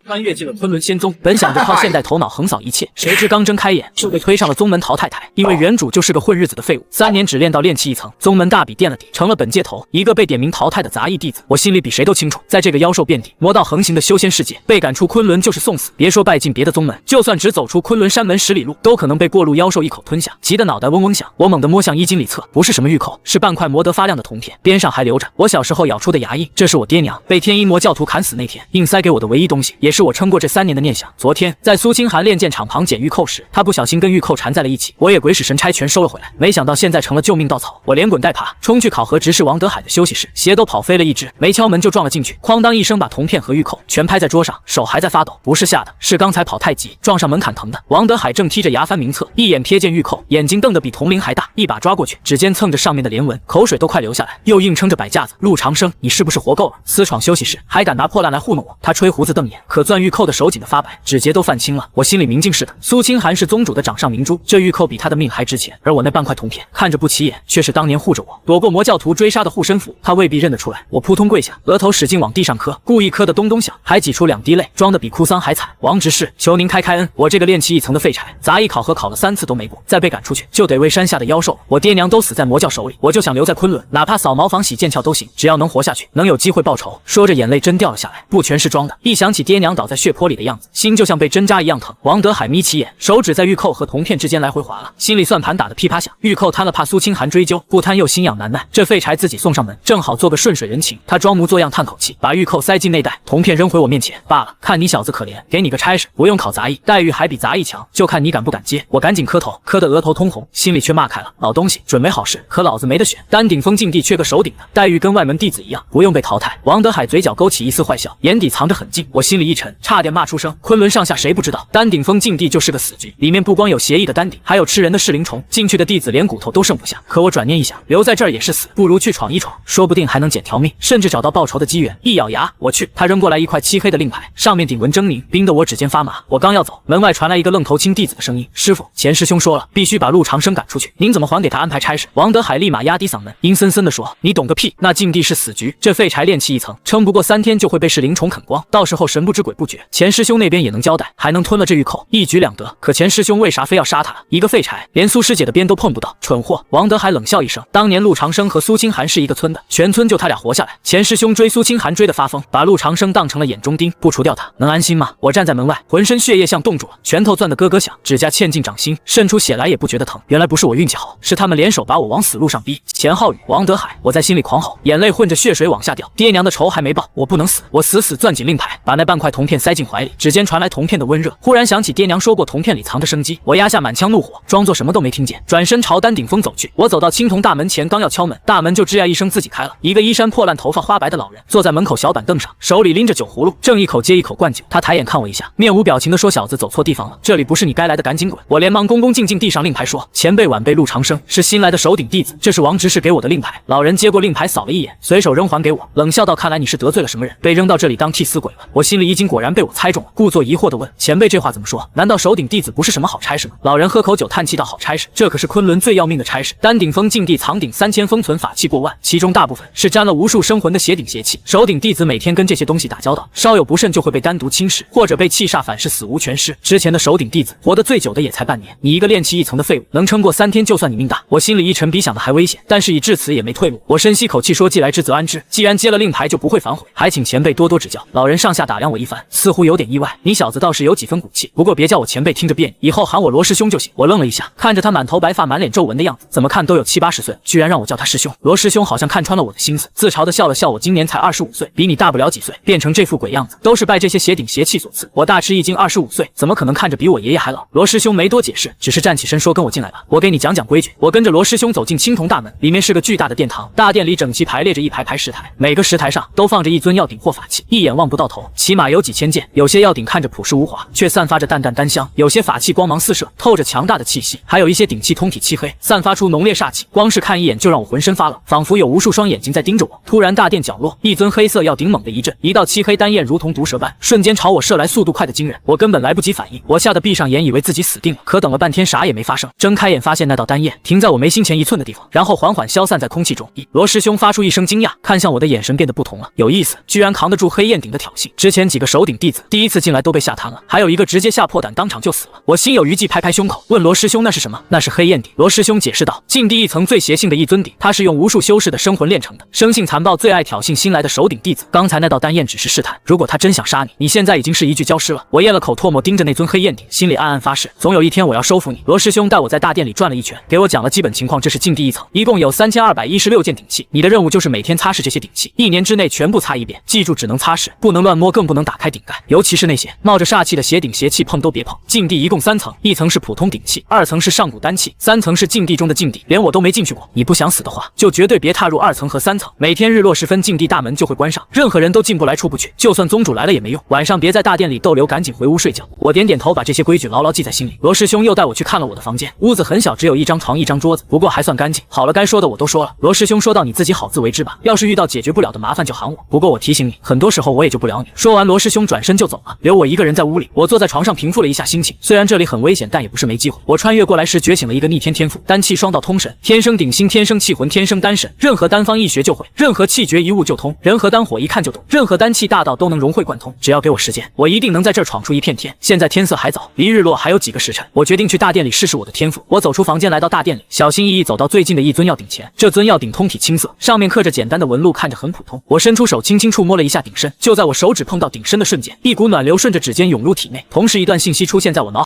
穿越进了昆仑仙宗，本想着靠现代头脑横扫一切，谁知刚睁开眼就被推上了宗门淘汰台。因为原主就是个混日子的废物，3年只练到炼气1层，宗门大笔垫了底，成了本界头一个被点名淘汰的杂役弟子。我心里比谁都清楚，在这个妖兽遍地、魔道横行的修仙世界，被赶出昆仑就是送死。别说拜进别的宗门，就算只走出昆仑山门10里路，都可能被过路妖兽一口吞下。急得脑袋嗡嗡响，我猛地摸向衣襟里侧，不是什么玉扣，是半块磨得发亮的铜片，边上还留着我小时候咬出的牙印。这是我爹娘被天阴魔教徒砍死那天硬塞给我的唯一东西，也是我撑过这3年的念想。昨天在苏清寒炼剑场旁捡玉扣时，他不小心跟玉扣缠在了一起，我也鬼使神差全收了回来。没想到现在成了救命稻草，我连滚带爬冲去考核执事王德海的休息室，鞋都跑飞了一只，没敲门就撞了进去，哐当一声把铜片和玉扣全拍在桌上，手还在发抖，不是吓的，是刚才跑太急撞上门槛疼的。王德海正踢着牙翻名册，一眼瞥见玉扣，眼睛瞪得比铜铃还大，一把抓过去，指尖蹭着上面的连纹，口水都快流下来，又硬撑着摆架子。陆长生，你是不是活够了？私闯休息室还敢拿破烂来糊弄我？他吹胡子瞪眼，可攥玉扣的手紧得发白，指节都泛青了。我心里明镜似的，苏清寒是宗主的掌上明珠，这玉扣比他的命还值钱，而我那半块铜片看着不起眼，却是当年护着我躲过魔教徒追杀的护身符，他未必认得出来。我扑通跪下，额头使劲往地上磕，故意磕得咚咚响，还挤出2滴泪，装得比哭丧还惨。王执事，求您开恩，我这个炼气1层的废柴，杂役考核考了3次都没过，再被赶出去就得为山下的妖兽。我爹娘都死在魔教手里，我就想留在昆仑，哪怕扫茅房洗剑鞘都行，只要能活下去，能有机会报仇。说着眼泪真掉了下来，不全是装的。一想起爹娘倒在血泊里的样子，心就像被针扎一样疼。王德海眯起眼，手指在玉扣和铜片之间来回划了，心里算盘打得噼啪响。玉扣贪了怕苏清寒追究，不贪又心痒难耐，这废柴自己送上门，正好做个顺水人情。他装模作样叹口气，把玉扣塞进内袋，铜片扔回我面前。罢了，看你小子可怜，给你个差事，不用考杂役，待遇还比杂役强，就看你敢不敢接。我赶紧磕头，磕得额头通红，心里却骂开了，老东西准没好事，可老子没得选，丹顶峰禁地缺个首顶的，待遇跟外门弟子一样，不用被淘汰。王德海嘴角勾起一丝坏笑，眼底藏着狠劲，我心里一沉，差点骂出声。昆仑上下谁不知道，丹顶峰禁地就是个死局，里面不光有邪异的丹顶，还有吃人的噬灵虫，进去的弟子连骨头都剩不下。可我转念一想，留在这儿也是死，不如去闯一闯，说不定还能捡条命，甚至找到报仇的机缘。一咬牙，我去。他扔过来一块漆黑的令牌，上面顶纹狰狞，冰得我指尖发麻。我刚要走，门外传来一个愣头青弟子的声音：“师傅，钱师兄说了，必须把陆长生赶出去，您怎么还给他安排差事？”王德海立马压低嗓门，阴森森地说：“你懂个屁！那禁地是死局，这废柴炼气1层，撑不过3天就会被噬灵虫啃光，到时候神不知鬼不觉。钱师兄那边也能交代，还能吞了这玉扣，一举2得。可钱师兄为啥非要杀他？一个废柴，连苏师姐的边都碰不到，蠢货！”王德海冷笑一声，当年陆长生和苏清寒是一个村的，全村就他俩活下来。钱师兄追苏清寒追得发疯，把陆长生当成了眼中钉，不除掉他能安心吗？我站在门外，浑身血液像冻住了，拳头攥得咯咯响，指甲嵌进掌心，渗出血来也不觉得疼。原来不是我运气好，是他们联手把我往死路上逼。钱浩宇、王德海，我在心里狂吼，眼泪混着血水往下掉。爹娘的仇还没报，我不能死！我死攥紧令牌，把那半块铜片塞进怀里，指尖传来铜片的温热。忽然想起爹娘说过铜片里藏着生机，我压下满腔怒火，装作什么都没听见，转身朝丹顶峰走去。我走到青铜大门前，刚要敲门，大门就吱呀一声自己开了。一个衣衫破烂、头发花白的老人坐在门口小板凳上，手里拎着酒葫芦，正一口接一口灌酒。他抬眼看我一下，面无表情地说：“小子走错地方了，这里不是你该来的，赶紧滚！”我连忙恭恭敬敬递上令牌，说：“前辈晚辈陆长生是新来的首顶弟子，这是王执事给我的令牌。”老人接过令牌扫了一眼，随手扔还给我，冷笑道：“看来你是得罪了什么人，被扔到这里当替死鬼了。”我心里一惊，果然被我猜中了，故作疑惑地问：“前辈这话怎么说？难道首顶弟子不是什么好差事吗？”老人喝口酒，叹气道：“好差事，这可是昆仑最要命的差事。丹顶峰禁地藏顶3000封存法器过万，其中大部分是沾了无数生魂的邪顶邪气。首顶弟子每天跟这些东西打交道，稍有不慎就会被单独侵蚀，或者被气煞反噬，死无全尸。之前的首顶弟子活得最久的也才半年，你一个炼气1层的废物，能撑过3天就算你命大。”我心里一沉，比想的还危险，但是已至此也没退路。我深吸口气说：“既来之则安之，既然接了令牌，就不会反悔，还请前辈多多指教。”老人上下打量我一番，似乎有点意外：“你小子倒是有几分骨气，不过别叫我前辈，听着别扭，以后喊我罗师兄就行。”我愣了一下，看着他满头白发、满脸皱纹的样子，怎么看都有70、80岁，居然让我叫他师兄。罗师兄好像看穿了我的心思，自嘲地笑了笑：“我今年才25岁，比你大不了几岁，变成这副鬼样子，都是拜这些邪顶邪气所赐。”我大吃一惊，25岁怎么可能看着比我爷爷还老？罗师兄没多解释，只是站起身说：“跟我进来吧，我给你讲讲规矩。”我跟着罗师兄走进青铜大门，里面是个巨大的殿堂，大殿里整齐排列着一排排石台，每个石台上都放着一尊药鼎或法器，一眼望不到头，起码有几千件。有些药鼎看着朴实无华，却散发着淡淡丹香；有些法器光芒四射，透着强大的气息；还有一些鼎器通体漆黑，散发出浓烈煞气，光是看一眼就让我浑身发冷，仿佛有无数双眼睛在盯着我。突然，大殿角落一尊黑色药鼎猛地一震，一道漆黑丹焰如同毒蛇般瞬间朝我射来，速度快得惊人，我根本来不及反应，我吓得闭上眼，以为自己死定了。可等了半天啥也没发生，睁开眼发现那道丹焰停在我眉心前1寸的地方，然后缓缓消散在空气中。罗师兄发出一声惊讶，看向我的眼神变得不同了，有意思，居然扛得住黑焰鼎的挑衅。之前几个手顶弟子第一次进来都被吓瘫了，还有一个直接吓破胆当场就死了。我心有余悸，拍拍胸口问罗师兄那是什么？那是黑焰鼎。罗师兄解释道，禁地一层最邪性的一尊鼎，它是用无数修士的生魂炼成的，生性残暴，最爱挑衅新来的手顶弟子。刚才那道丹焰只是试探，如果他真想杀你，你现在已经是一具焦尸了。我咽了口唾沫，盯着那尊黑焰鼎，心里暗暗发誓，总有一天我要收服你。罗师兄带我在大殿里转了一圈，给我讲了基本情况。这是禁地一层，一共有3216件鼎器，你的任务就是每天擦拭这些鼎器，1年之内全部擦一遍，记住只能擦拭，不能乱摸，更不能打开鼎盖，尤其是那些冒着煞气的邪鼎邪气，碰都别碰。禁地一共3层，一层是普通鼎器，2层是上古丹器，3层是禁地中的禁地，连我都没进去过。你不想死的话，就绝对别踏入2层和3层。每天日落时分，禁地大门就会关上，任何人都进不来出不去，就算宗主来了也没用。晚上别在大殿里逗留，赶紧回屋睡觉。我点点头，把这些规矩牢牢记在心里。罗师兄又带我去看了我的房间，屋子很小，只有1张床1张桌子，不过还算干净。好了，该说的我都说了。罗师兄说道，你自己好自为之吧，要是遇到解决不了的麻烦就喊我，不过我提醒你，很多时候我也救不了你。说完，罗师兄转身就走了，留我一个人在屋里。我坐在床上平复了一下心情，虽然这里很危险，但也不是没机会。我穿越过来时觉醒了一个逆天天赋，丹气双道通神，天生鼎心，天生气魂，天生丹神，任何丹方一学就会，任何气诀一悟就通，任何丹火一看就懂，任何丹气大道都能融会贯通。只要给我时间，我一定能在这儿闯出一片天。现在天色还早，离日落还有几个时辰，我决定去大殿里试试我的天赋。我走出房间，来到大殿里，小心翼翼走到最近的一尊药鼎前。这尊药鼎通体青色，上面刻着简单的纹路，看着很普通。我伸出手轻轻触摸了一下鼎身，就在我手指碰到鼎身的瞬间，一股暖流顺着指尖涌入体内，同时一段信息出现在我脑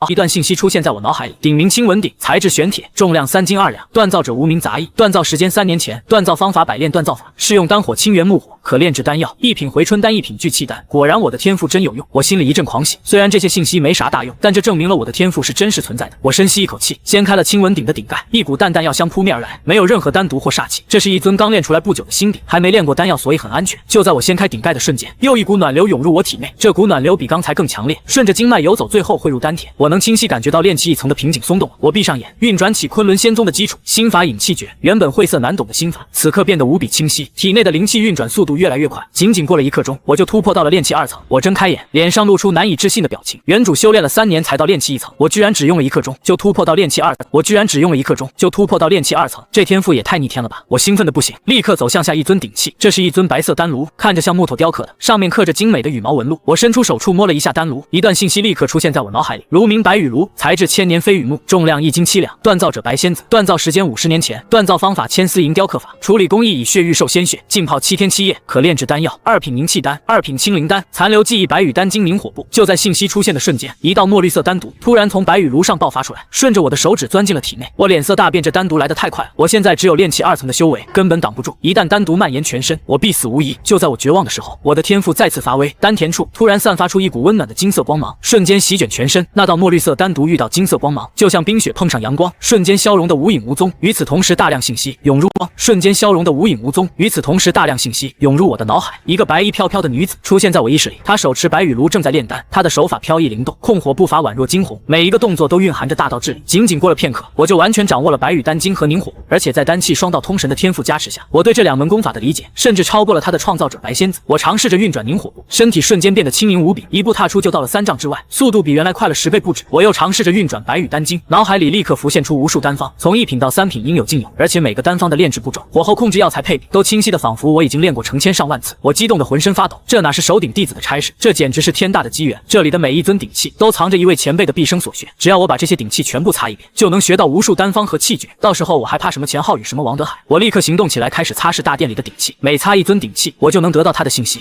海里。鼎名青纹鼎，材质玄铁，重量3斤2两，锻造者无名杂役，锻造时间3年前，锻造方法百炼锻造法，适用丹火清源木火，可炼制丹药，一品回春丹，一品聚气丹。果然我的天赋真有用，我心里一阵狂喜。虽然这些信息没啥大用，但这证明了我的天赋是真实存在的。我深吸一口气，掀开了青纹鼎的鼎盖，一股淡淡药香扑面而来，没有任何丹毒或煞气。这是一尊刚炼出来不久的新鼎，还没炼过丹药，所以很安全。就在我掀开鼎盖的瞬间，又一股暖流涌入我体内，这股暖流比刚才更强烈，顺着经脉游走，最后汇入丹田。我能清晰感觉到炼气一层的瓶颈松动。我闭上眼，运转起昆仑仙宗的基础心法引气诀，原本晦涩难懂的心法，此刻变得无比清晰，体内的灵气运转速度越来越快。仅仅过了1刻钟，我就突破到了炼气2层。我睁开眼，脸上露出难以置信的表情。原主修炼了3年才到炼气1层，我居然只用了1刻钟就突破到炼气2层，这天赋也太逆天了吧！我兴奋的不行，立刻走向下一尊鼎器。这是一尊白色丹炉，看着像木头雕刻的，上面刻着精美的羽毛纹路。我伸出手触摸了一下丹炉，一段信息立刻出现在我脑海里。炉名白羽炉，材质千年飞羽木，重量1斤7两，锻造者白仙子，锻造时间50年前，锻造方法千丝银雕刻法，处理工艺以血玉兽鲜血浸泡7天7夜，可炼制丹药，2品凝气丹，2品清灵丹，残留记忆白羽丹精凝火部。就在信息出现的瞬间，一道墨绿色丹毒突然从白羽炉上爆发出来，顺着我的手指钻进了体内。我脸色大变，这丹毒来得太快了，我现在只有炼气2层的修为，根本挡不住。一旦丹毒蔓延全身，我必死无疑。就在我绝望的时候，我的天赋再次发威，丹田处突然散发出一股温暖的金色光芒，瞬间席卷全身。那道墨绿色丹毒遇到金色光芒，就像冰雪碰上阳光，瞬间消融的无影无踪。与此同时，大量信息涌入我的脑海。一个白衣飘飘的女子出现在我意识里，她手持白羽炉，正在炼丹，她的手法飘逸灵动，控火步伐宛若惊鸿，每一个动作都蕴含着大道之理。仅仅过了片刻，我就完全掌握了白羽丹精和凝火，而且在丹气双道通神的天赋加持下，我对这2门功法的理解甚至超过了他的创造者白仙子。我尝试着运转凝火步，身体瞬间变得轻盈无比，一步踏出就到了3丈之外，速度比原来快了10倍不止。我又尝试着运转白羽丹精，脑海里立刻浮现出无数丹方，从1品到3品应有尽有，而且每个丹方的炼制步骤、火候控制药材配比都清晰的仿佛我已经练过成千上万次。我激动的浑身发抖，这哪是手顶弟子的差事，这简直是天大的机缘。这里的每一尊鼎器都藏着一位前辈的毕生所学，只要我把这些鼎器全部擦一遍，就能学到无数丹方和气诀，到时候我还怕什么钱浩宇什么王德海？我立刻行动起来，开始擦拭大殿里的鼎器，每擦一尊鼎器，我就能得到他的信息。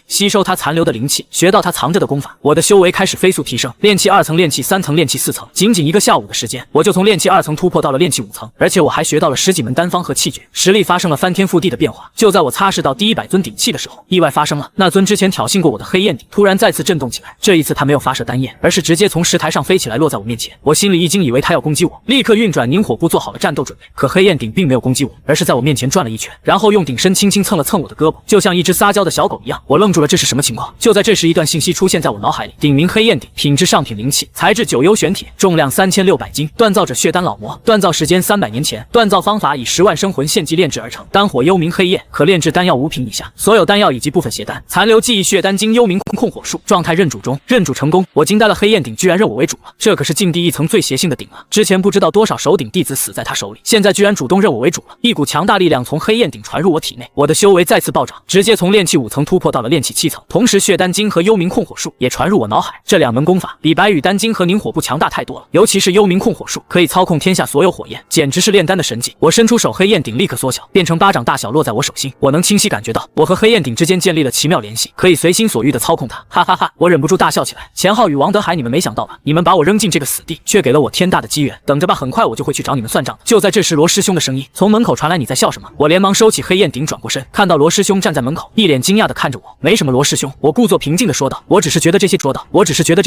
吸收他残留的灵气，学到他藏着的功法。我的修为开始飞速提升，炼气2层、炼气3层、炼气4层，仅仅1个下午的时间，我就从炼气2层突破到了炼气5层，而且我还学到了10几门丹方和气诀，实力发生了翻天覆地的变化。就在我擦拭到第100尊鼎器的时候，意外发生了，那尊之前挑衅过我的黑焰鼎突然再次震动起来，这一次它没有发射丹焰，而是直接从石台上飞起来落在我面前。我心里一惊，以为它要攻击我，立刻运转凝火步做好了战斗准备。可黑焰鼎并没有攻击我，而是在我面前转了一圈，然后用鼎身轻轻蹭了蹭我的胳膊，就像一只撒娇的小狗一样。我愣住了，这是什么情况？就在这时，一段信息出现在我脑海里，鼎名黑焰鼎，品质上品灵气，材质9幽玄铁，重量3600斤，锻造者血丹老魔，锻造时间300年前，锻造方法以10万生魂献祭炼制而成，丹火幽冥黑焰，可炼制丹药5品以下，所有丹药以及部分邪丹，残留记忆血丹精幽冥控火术，状态认主中，认主成功。我惊呆了，黑焰鼎居然认我为主了，这可是禁地1层最邪性的鼎啊！之前不知道多少手鼎弟子死在他手里，现在居然主动认我为主了。一股强大力量从黑焰鼎传入我体内，我的修为再次暴涨，直接从炼气5层突破到了炼气7层，同时血丹经和幽冥控火术也传入我脑海。这2门功法比白羽丹经和凝火步强大太多了，尤其是幽冥控火术，可以操控天下所有火焰，简直是炼丹的神技。我伸出手，黑焰鼎立刻缩小，变成巴掌大小，落在我手心。我能清晰感觉到，我和黑焰鼎之间建立了奇妙联系，可以随心所欲地操控它。哈哈哈！我忍不住大笑起来。钱浩宇、王德海，你们没想到吧？你们把我扔进这个死地，却给了我天大的机缘。等着吧，很快我就会去找你们算账。就在这时，罗师兄的声音从门口传来：“你在笑什么？”我连忙收起黑焰鼎，转过身，看到罗师兄站在门口，一脸惊讶地看着我。没什么，罗师兄，我故作平静地说道。我只是觉得这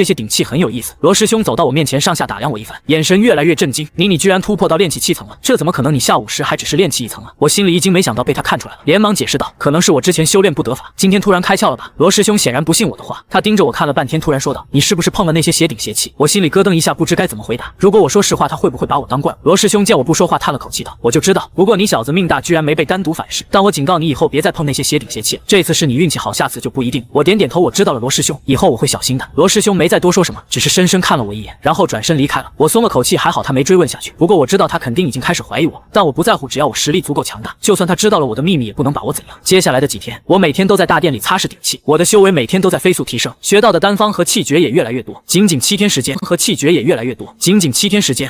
些鼎器很有意思。罗师兄走到我面前，上下打量我一番，眼神越来越震惊。你居然突破到炼气7层了？这怎么可能？你下午时还只是炼气1层啊！我心里一惊，没想到被他看出来了，连忙解释道：“可能是我之前修炼不得法，今天突然开窍了吧？”罗师兄显然不信我的话，他盯着我看了半天，突然说道：“你是不是碰了那些邪鼎邪气？”我心里咯噔一下，不知该怎么回答。如果我说实话，他会不会把我当怪物？罗师兄见我不说话，叹了口气道：“我就知道，不过你小子命大，居然没被单独反噬。但我警告你，以后别再碰那些邪鼎邪气了。这次是你运气好，下次就不一定。”我点点头，我知道了，罗师兄，以后我会小心的。罗师兄没再多说什么，只是深深看了我一眼，然后转身离开了。我松了口气，还好他没追问下去。不过我知道他肯定已经开始怀疑我，但我不在乎，只要我实力足够强大，就算他知道了我的秘密，也不能把我怎样。接下来的几天，我每天都在大殿里擦拭鼎器，我的修为每天都在飞速提升，学到的丹方和气诀也越来越多。仅仅7天时间，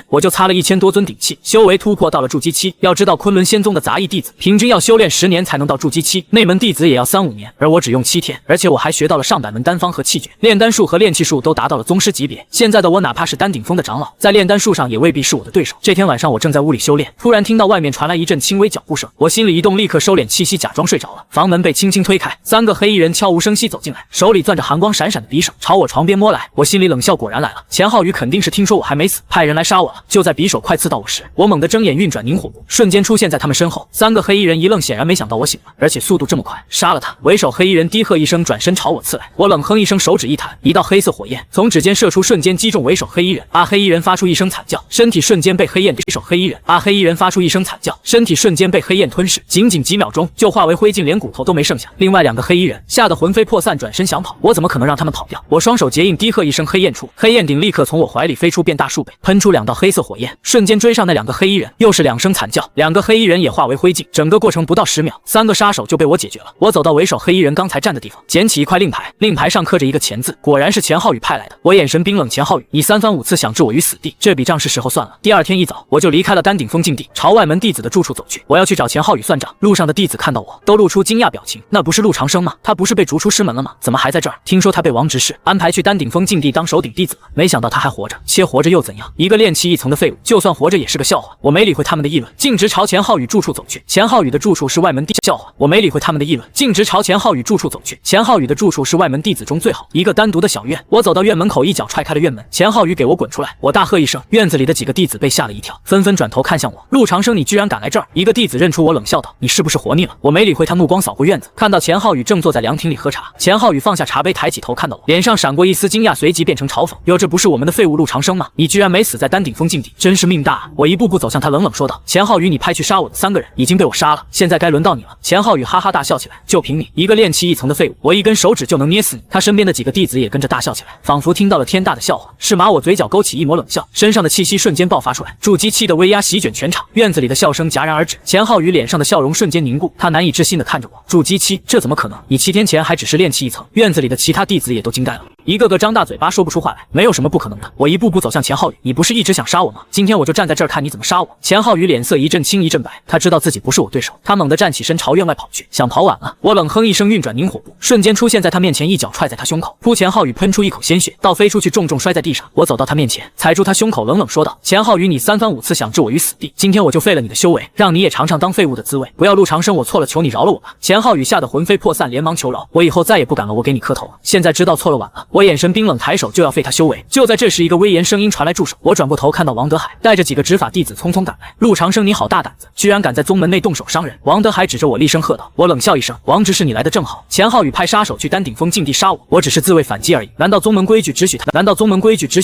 我就擦了1000多尊鼎器，修为突破到了筑基期。要知道，昆仑仙宗的杂役弟子平均要修炼10年才能到筑基期，内门弟子也要3-5年，而我只用7天，而且我还学到了上百门丹方和气诀，炼丹术和炼气术都达到了宗师级别。现在的我，哪怕是丹顶峰的长老，在炼丹术上也未必是我的对手。这天晚上，我正在屋里修炼，突然听到外面传来一阵轻微脚步声，我心里一动，立刻收敛气息，假装睡着了。房门被轻轻推开，3个黑衣人悄无声息走进来，手里攥着寒光闪闪的匕首，朝我床边摸来。我心里冷笑，果然来了，钱浩宇肯定是听说我还没死，派人来杀我了。就在匕首快刺到我时，我猛地睁眼，运转凝火步，瞬间出现在他们身后。3个黑衣人一愣，显然没想到我醒了，而且速度这么快，杀了他！为首黑衣人低喝一声，转身朝我刺来。我冷哼一声，手指一弹，一道黑色火焰从指尖射出，瞬间击中为首黑衣人。黑衣人发出一声惨叫，身体瞬间被黑焰为首黑衣人。黑衣人发出一声惨叫，身体瞬间被黑焰吞噬，仅仅几秒钟就化为灰烬，连骨头都没剩下。另外2个黑衣人吓得魂飞魄散，转身想跑，我怎么可能让他们跑掉？我双手结印，低喝一声，黑焰出，黑焰鼎立刻从我怀里飞出，变大数倍，喷出2道黑色火焰，瞬间追上那2个黑衣人。又是2声惨叫，2个黑衣人也化为灰烬。整个过程不到10秒，3个杀手就被我解决了。我走到为首黑衣人刚才站的地方，捡起一块令牌，令牌上刻着一个钱字，果然是钱浩宇派来的。我眼神冰冷，钱浩宇，你3番5次想置我于死地，这笔账是时候算了。第2天一早，我就离开了丹顶峰禁地，朝外门弟子的住处走去。我要去找钱浩宇算账。路上的弟子看到我，都露出惊讶表情。那不是陆长生吗？他不是被逐出师门了吗？怎么还在这儿？听说他被王执事安排去丹顶峰禁地当首顶弟子了，没想到他还活着。切，活着又怎样？一个炼气1层的废物，就算活着也是个笑话。我没理会他们的议论，径直朝钱浩宇住处走去。钱浩宇的住处是外门弟笑话。我没理会他们的议论，径直朝钱浩宇住处走去。钱浩宇的住处是外门弟子中最好一个单独的小院。我走到院门口，一脚踹开了院门。钱浩宇给我滚出来！我大喝一声，院子里的几个弟子被吓了一跳，纷纷转头看向我。陆长生，你居然敢来这儿！一个弟子认出我，冷笑道：“你是不是活腻了？”我没理会他，目光扫过院子，看到钱浩宇正坐在凉亭里喝茶。钱浩宇放下茶杯，抬起头看到我，脸上闪过一丝惊讶，随即变成嘲讽：“哟，这不是我们的废物陆长生吗？你居然没死在丹顶峰禁地，真是命大啊！”我一步步走向他，冷冷说道：“钱浩宇，你派去杀我的3个人已经被我杀了，现在该轮到你了。”钱浩宇哈哈大笑起来：“就凭你一个炼气1层的废物，我一根手指就能捏死你！”他身边的几个弟子也跟着大笑起来，仿佛听到了天大的笑话。是马，我嘴角勾起一抹冷笑，身上的气息瞬间爆发出来，筑基期的威压席卷全场，院子里的笑声戛然而止。钱浩宇脸上的笑容瞬间凝固，他难以置信地看着我。筑基期，这怎么可能？你7天前还只是炼气1层。院子里的其他弟子也都惊呆了，一个个张大嘴巴说不出话来。没有什么不可能的。我一步步走向钱浩宇，你不是一直想杀我吗？今天我就站在这儿看你怎么杀我。钱浩宇脸色一阵青一阵白，他知道自己不是我对手，他猛地站起身朝院外跑去，想跑晚了。我冷哼一声，运转凝火步，瞬间出现在他面前，一脚踹在他胸口，扑！钱浩宇喷出一口鲜血，倒飞出去，重重摔在地上。我走到他面前，踩住他胸口，冷冷说道：“钱浩宇，你3番5次想置我于死地，今天我就废了你的修为，让你也尝尝当废物的滋味。不要陆长生，我错了，求你饶了我吧！”钱浩宇吓得魂飞魄散，连忙求饶：“我以后再也不敢了，我给你磕头了。现在知道错了晚了。”我眼神冰冷，抬手就要废他修为。就在这时，一个威严声音传来：“住手！”我转过头，看到王德海带着几个执法弟子匆匆赶来。陆长生，你好大胆子，居然敢在宗门内动手伤人！王德海指着我厉声喝道。我冷笑一声：“王执事，你来的正好。钱浩宇派杀手去丹顶峰禁地杀我，我只是自卫反击而已。难道宗门规矩只许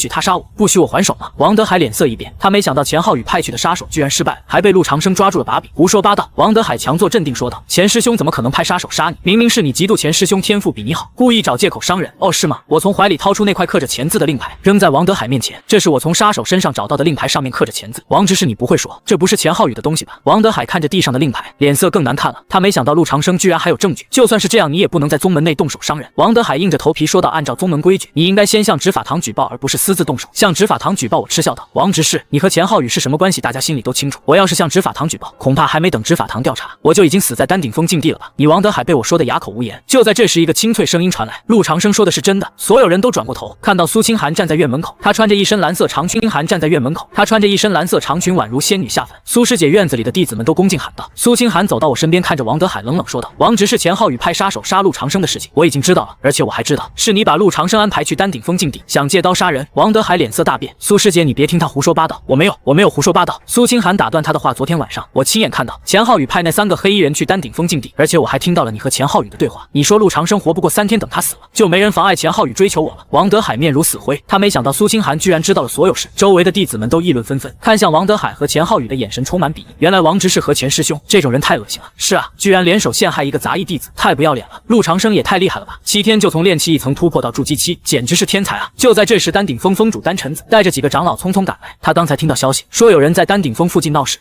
他杀我，不许我还手吗？”王德海脸色一变，他没想到钱浩宇派去的杀手居然失败了，还被陆长生抓住了把柄。胡说八道！王德海强作镇定说道：“钱师兄怎么可能派杀手杀你？明明是你嫉妒钱师兄天赋比你好，故意找借口伤人。哦，是吗？我我从怀里掏出那块刻着钱字的令牌，扔在王德海面前。这是我从杀手身上找到的令牌，上面刻着钱字。王执事，你不会说这不是钱浩宇的东西吧？王德海看着地上的令牌，脸色更难看了。他没想到陆长生居然还有证据，就算是这样，你也不能在宗门内动手伤人。王德海硬着头皮说道：“按照宗门规矩，你应该先向执法堂举报，而不是私自动手。向执法堂举报。”我嗤笑道：“王执事，你和钱浩宇是什么关系？大家心里都清楚。我要是向执法堂举报，恐怕还没等执法堂调查，我就已经死在丹顶峰禁地了吧？”你王德海被我说得哑口无言。就在这时，一个清脆声音传来：“陆长生说的是真的。”所有人都转过头，看到苏清寒站在院门口，她穿着一身蓝色长裙。清寒站在院门口，她穿着一身蓝色长裙，宛如仙女下凡。苏师姐，院子里的弟子们都恭敬喊道。苏清寒走到我身边，看着王德海冷冷说道：“王执事，钱浩宇派杀手杀陆长生的事情，我已经知道了，而且我还知道是你把陆长生安排去丹顶峰禁地，想借刀杀人。”王德海脸色大变：“苏师姐，你别听他胡说八道，我没有胡说八道。”苏清寒打断他的话：“昨天晚上我亲眼看到钱浩宇派那3个黑衣人去丹顶峰禁地，而且我还听到了你和钱浩宇的对话。你说陆长生活不过3天，等他死了，就没人妨碍钱浩宇追求我了。”王德海面如死灰，他没想到苏清寒居然知道了所有事。周围的弟子们都议论纷纷，看向王德海和钱浩宇的眼神充满鄙夷。原来王执事和钱师兄这种人太恶心了。是啊，居然联手陷害一个杂役弟子，太不要脸了。陆长生也太厉害了吧，7天就从炼气1层突破到筑基期，简直是天才啊！就在这时，丹顶峰峰主丹晨子带着几个长老匆匆赶来。他刚才听到消息说有人在丹顶峰附近闹事，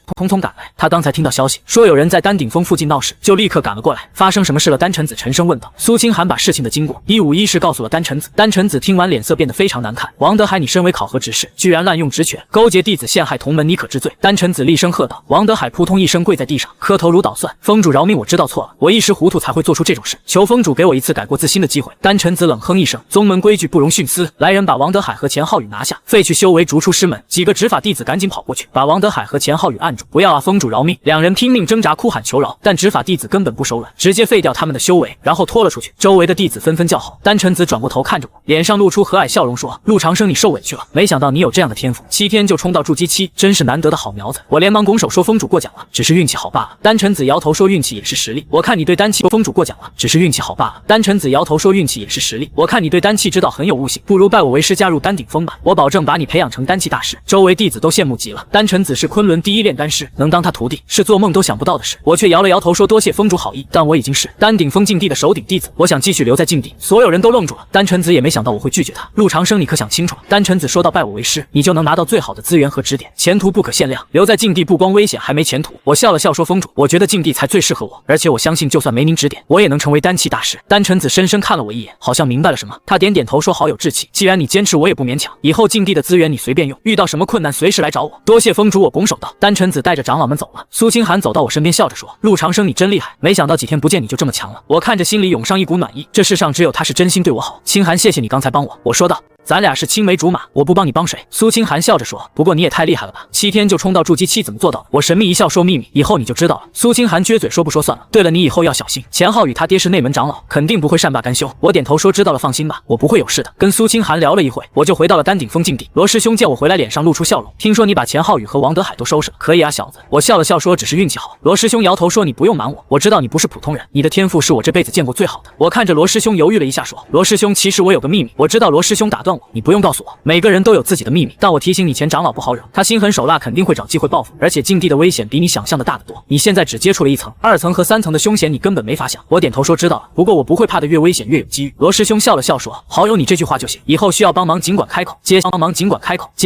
就立刻赶了过来。发生什么事了？丹晨子沉声问道。苏清寒把事情的经过一五一十告诉了丹晨子。丹晨子听完脸色变得非常难看。王德海，你身为考核执事，居然滥用职权，勾结弟子陷害同门，你可知罪？丹晨子厉声喝道。王德海扑通一声跪在地上，磕头如捣蒜。峰主饶命，我知道错了，我一时糊涂才会做出这种事，求峰主给我一次改过自新的机会。丹晨子冷哼一声，宗门规矩不容徇私，来人把王德海和钱浩宇拿下，废去修为，逐出师门。几个执法弟子赶紧跑过去，把王德海和钱浩宇按住。不要啊，峰主饶命！两人拼命挣扎，哭喊求饶，但执法弟子根本不手软，直接废掉他们的修为，然后拖了出去。周围的弟子纷纷叫好。丹晨子转过头看着我，脸上露出和蔼笑容，说：“陆长生，你受委屈了，没想到你有这样的天赋，7天就冲到筑基期，真是难得的好苗子。”我连忙拱手说：“峰主过奖了，只是运气好罢了。”丹晨子摇头说：“运气也是实力，我看你对丹气……峰主过奖了，只是运气好罢了。”丹晨子摇头说：“运气也是实力，我看你对丹气之道很有悟性，不如拜我为师，加入丹顶峰吧，我保证把你培养成丹气大师。”周围弟子都羡慕极了。丹晨子是昆仑第1炼丹师，能当他徒弟是做梦都想不到的事。我却摇了摇头说：“多谢峰主好意，但我已经是丹顶峰禁地的首顶弟子，我想继续留在禁地。”所有人都愣住了。丹晨子也没想到我会拒绝他。陆长生，你可想清楚了？丹晨子说道：“拜我为师，你就能拿到最好的资源和指点，前途不可限量。留在禁地不光危险，还没前途。”我笑了笑说：“峰主，我觉得禁地才最适合我，而且我相信就算没您指点，我也能成为丹气大师。”丹晨子深深看了我一眼，好像明白了什么，他点点头说：“好有志气，既然你坚持，我也不勉强。以后禁地的资源你随便用，遇到什么困难随时来找我。”多谢峰主，我拱手道。丹晨子带着长老们走了。苏清寒走到我身边，笑着说：“陆长生，你真厉害，没想到几天不见你就这么强了。”我看着心里涌上一股暖意，这世上只有他是真心对我好。清寒，谢谢你刚才帮我。我说道。咱俩是青梅竹马，我不帮你帮谁？苏清寒笑着说。不过你也太厉害了吧，7天就冲到筑基期，怎么做到的？我神秘一笑说：“秘密，以后你就知道了。”苏清寒撅嘴说：“不说算了。对了，你以后要小心，钱浩宇他爹是内门长老，肯定不会善罢甘休。”我点头说：“知道了，放心吧，我不会有事的。”跟苏清寒聊了一会，我就回到了丹顶峰禁地。罗师兄见我回来，脸上露出笑容。听说你把钱浩宇和王德海都收拾了，可以啊，小子。我笑了笑说：“只是运气好。”罗师兄摇头说：“你不用瞒我，我知道你不是普通人，你的天赋是我这辈子见过最好的。”我看着罗师兄犹豫了一下说：“罗师兄，其实我有个秘密。”我知道。罗师兄打断我：“你不用告诉我。每个人都有自己的秘密，但我提醒你，钱长老不好惹，他心狠手辣，肯定会找机会报复，而且禁地的危险比你想象的大得多。你现在只接触了1层、2层和3层的凶险，你根本没法想。”我点头说：“知道了，不过我不会怕的，越危险越有机遇。”罗师兄笑了笑说：“好有你这句话就行，以后需要帮忙尽管开口。”接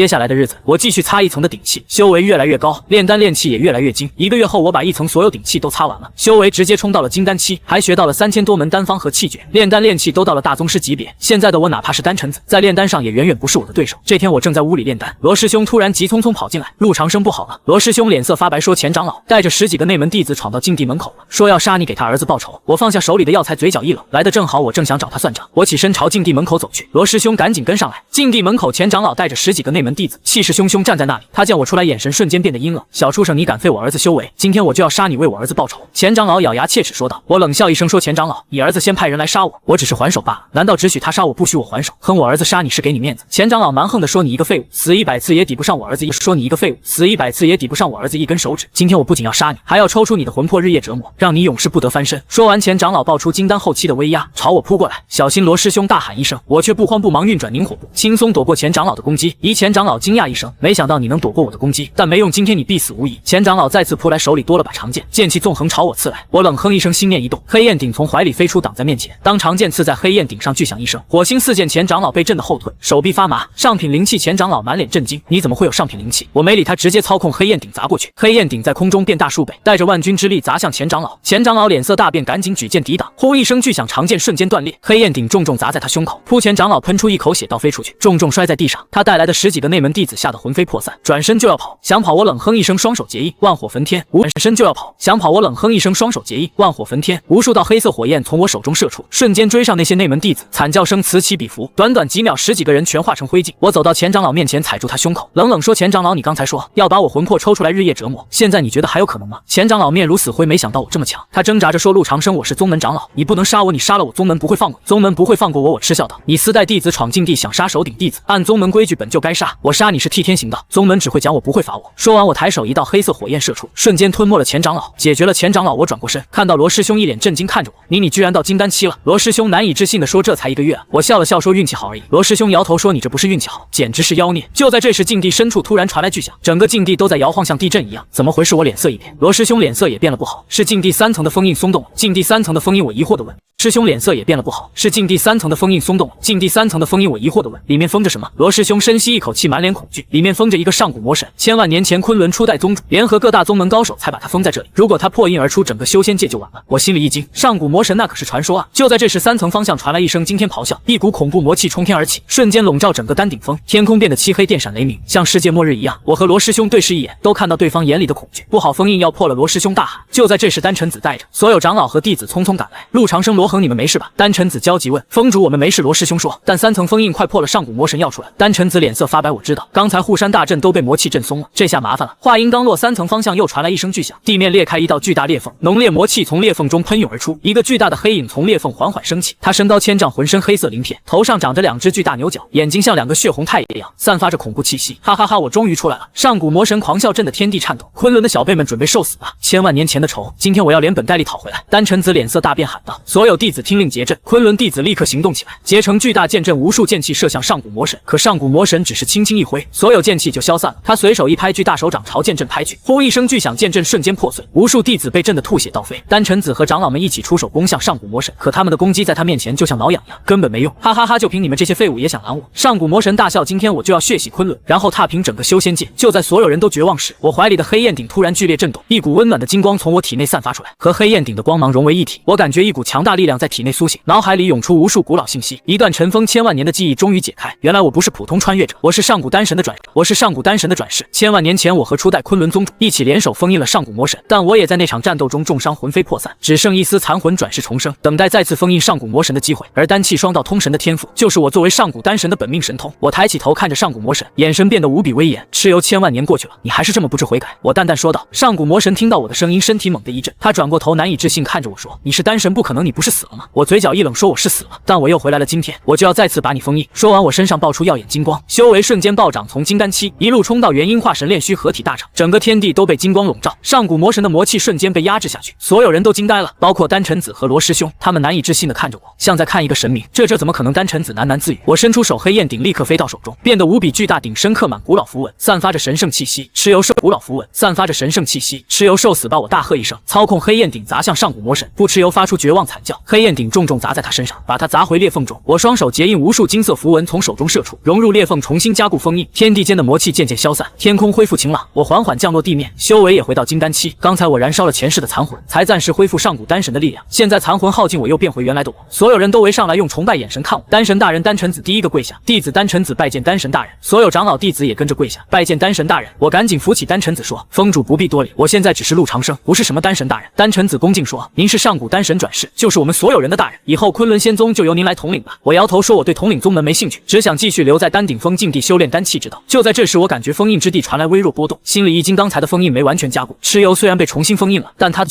下来的日子，我继续擦1层的顶气，修为越来越高，炼丹炼气也越来越精。1个月后，我把1层所有顶气都擦完了，修为直接冲到了金丹期，还学到了3000多门丹方和气诀，炼丹炼气都到了大宗师级别。现在的我哪怕是丹晨子，在炼丹上也远远不是我的对手。这天我正在屋里炼丹，罗师兄突然急匆匆跑进来：“陆长生不好了！”罗师兄脸色发白说：“钱长老带着10几个内门弟子闯到禁地门口了，说要杀你，给他儿子报仇。”我放下手里的药材，嘴角一冷，来的正好，我正想找他算账。我起身朝禁地门口走去，罗师兄赶紧跟上来。禁地门口，钱长老带着10几个内门弟子，气势汹汹站在那里。他见我出来，眼神瞬间变得阴冷：“小畜生，你敢废我儿子修为，今天我就要杀你，为我儿子报仇！”钱长老咬牙切齿说道。我冷笑一声说：“钱长老，你儿子先派人来杀我，我只是还手罢了，难道只许他杀我，不许我还手？哼，我儿子杀杀你是给你面子。钱长老蛮横地说：“你一个废物，死100次也抵不上我儿子一说你一个废物，死100次也抵不上我儿子一根手指。今天我不仅要杀你，还要抽出你的魂魄，日夜折磨，让你永世不得翻身。”说完，钱长老爆出金丹后期的威压，朝我扑过来。小心罗师兄大喊一声，我却不慌不忙运转凝火步，轻松躲过钱长老的攻击。钱长老惊讶一声，没想到你能躲过我的攻击，但没用，今天你必死无疑。钱长老再次扑来，手里多了把长剑，剑气纵横朝我刺来。我冷哼一声，心念一动，黑焰鼎从怀里飞出，挡在面前。当长剑刺在黑焰鼎上，巨响一声，火星四溅，钱长老被震得后退，手臂发麻。上品灵气，钱长老满脸震惊，你怎么会有上品灵气？我没理他，直接操控黑焰鼎砸过去。黑焰鼎在空中变大数倍，带着万钧之力砸向钱长老。钱长老脸色大变，赶紧举剑抵挡。轰一声巨响，长剑瞬间断裂，黑焰鼎重重砸在他胸口，钱长老喷出一口血倒飞出去，重重摔在地上。他带来的10几个内门弟子吓得魂飞魄散，转身就要跑，想跑我冷哼一声，双手结印，万火焚天。转身就要跑，想跑我冷哼一声，双手结印，万火焚天。无数道黑色火焰从我手中射出，瞬间追上那些内门弟子，惨叫声此起彼伏，短短几秒，10几个人全化成灰烬。我走到钱长老面前，踩住他胸口，冷冷说：“钱长老，你刚才说要把我魂魄抽出来日夜折磨，现在你觉得还有可能吗？”钱长老面如死灰，没想到我这么强，他挣扎着说：“陆长生，我是宗门长老，你不能杀我，你杀了我，宗门不会放过你，宗门不会放过我。”我嗤笑道：“你私带弟子闯禁地，想杀首顶弟子，按宗门规矩本就该杀，我杀你是替天行道，宗门只会讲我，不会罚我。”说完，我抬手一道黑色火焰射出，瞬间吞没了钱长老，解决了钱长老。我转过身，看到罗师兄一脸震惊看着我：“你居然到金丹期了？”罗师兄难以置信地说：“这才1个月啊。”我笑了笑说：“运气好而已。”罗师兄摇头说：“你这不是运气好，简直是妖孽。”就在这时，禁地深处突然传来巨响，整个禁地都在摇晃，像地震一样。怎么回事？我脸色一变，罗师兄脸色也变了不好，是禁地3层的封印松动了。禁地3层的封印，我疑惑地问。师兄脸色也变了不好，是禁地3层的封印松动了。禁地3层的封印，我疑惑地问，里面封着什么？罗师兄深吸一口气，满脸恐惧，里面封着一个上古魔神，千万年前昆仑初代宗主联合各大宗门高手才把他封在这里，如果他破印而出，整个修仙界就完了。我心里一惊，上古魔神那可是传说啊！就在这时，3层方向传来一声惊天咆哮，一股恐怖魔气冲天而起，瞬间笼罩整个丹顶峰，天空变得漆黑，电闪雷鸣，像世界末日一样。我和罗师兄对视一眼，都看到对方眼里的恐惧，不好，封印要破了！罗师兄大喊。就在这时，丹晨子带着所有长老和弟子匆匆赶来。陆长生、罗恒，你们没事吧？丹晨子焦急问。封主，我们没事。罗师兄说，但3层封印快破了，上古魔神要出来。丹晨子脸色发白，我知道，刚才护山大阵都被魔气震松了，这下麻烦了。话音刚落，3层方向又传来一声巨响，地面裂开一道巨大裂缝，浓烈魔气从裂缝中喷涌而出，一个巨大的黑影从裂缝缓缓升起，他身高1000丈，浑身黑色鳞片，头上长着2只巨大牛角，眼睛像2个血红太阳一样，散发着恐怖气息。哈哈哈，我终于出来了！上古魔神狂笑，震得天地颤抖。昆仑的小辈们准备受死吧！千万年前的仇，今天我要连本带利讨回来！丹晨子脸色大变，喊道：“所有弟子听令结阵！”昆仑弟子立刻行动起来，结成巨大剑阵，无数剑气射向上古魔神。可上古魔神只是轻轻一挥，所有剑气就消散了。他随手一拍，巨大手掌朝剑阵拍去，轰一声巨响，剑阵瞬间破碎，无数弟子被震得吐血倒飞。丹晨子和长老们一起出手攻向上古魔神，可他们的攻击在他面前就像挠痒痒，根本没用。哈哈哈！就凭你们这些废物也想拦我？上古魔神大笑，今天我就要血洗昆仑，然后踏平整个修仙界。就在所有人都绝望时，我怀里的黑焰鼎突然剧烈震动，一股温暖的金光从我体内散发出来，和黑焰鼎的光芒融为一体。我感觉一股强大力量在体内苏醒，脑海里涌出无数古老信息，一段尘封千万年的记忆终于解开。原来我不是普通穿越者，我是上古丹神的转世，我是上古丹神的转世。千万年前，我和初代昆仑宗主一起联手封印了上古魔神，但我也在那场战斗中重伤，魂飞魄散，只剩一丝残魂转世重生，等待再次封印上古魔神的机会。而丹气双道通神的天赋，就是我作为上古丹神的本命神通。我抬起头看着上古魔神，眼神变得无比威严。蚩尤，千万年过去了，你还是这么不知悔改。我淡淡说道。上古魔神听到我的声音，身体猛地一震，他转过头，难以置信看着我说：“你是丹神，不可能，你不是死了吗？”我嘴角一冷，说：“我是死了，但我又回来了。今天我就要再次把你封印。”说完，我身上爆出耀眼金光，修为瞬间暴涨，从金丹期一路冲到元婴化神炼虚合体大场，整个天地都被金光笼罩。上古魔神的魔气瞬间被压制下去，所有人都惊呆了，包括丹晨子和罗师兄，他们难以置信地看着我，像在看一个神明。这怎么可能？丹晨子喃喃自语。我伸出手，黑焰鼎立刻飞到手中，变得无比巨大，鼎身刻满古老符文，散发着神圣气息。蚩尤受古老符文，散发着神圣气息。蚩尤受死吧！我大喝一声，操控黑焰鼎砸向上古魔神。不，蚩尤发出绝望惨叫，黑焰鼎重重砸在他身上，把他砸回裂缝中。我双手结印，无数金色符文从手中射出，融入裂缝，重新加固封印。天地间的魔气渐渐消散，天空恢复晴朗。我缓缓降落地面，修为也回到金丹期。刚才我燃烧了前世的残魂，才暂时恢复上古丹神的力量。现在残魂耗尽，我又变回原来的我。所有人都围上来，用崇拜眼神看我。丹神大人，丹晨子第一个跪下，弟子丹晨子拜见丹神大人。所有长老弟子也跟着跪下，拜见丹神大人。我赶紧扶起丹晨子说：“封主不必多礼，我现在只是陆长生，不是什么丹神大人。”丹晨子恭敬说：“您是上古丹神转世，就是我们所有人的大人，以后昆仑仙宗就由您来统领吧。”我摇头说：“我对统领宗门没兴趣，只想继续留在丹顶峰禁地修炼丹气之道。”就在这时，我感觉封印之地传来微弱波动，心里一惊，刚才的封印没完全加固。蚩尤虽然被重新封印了，但他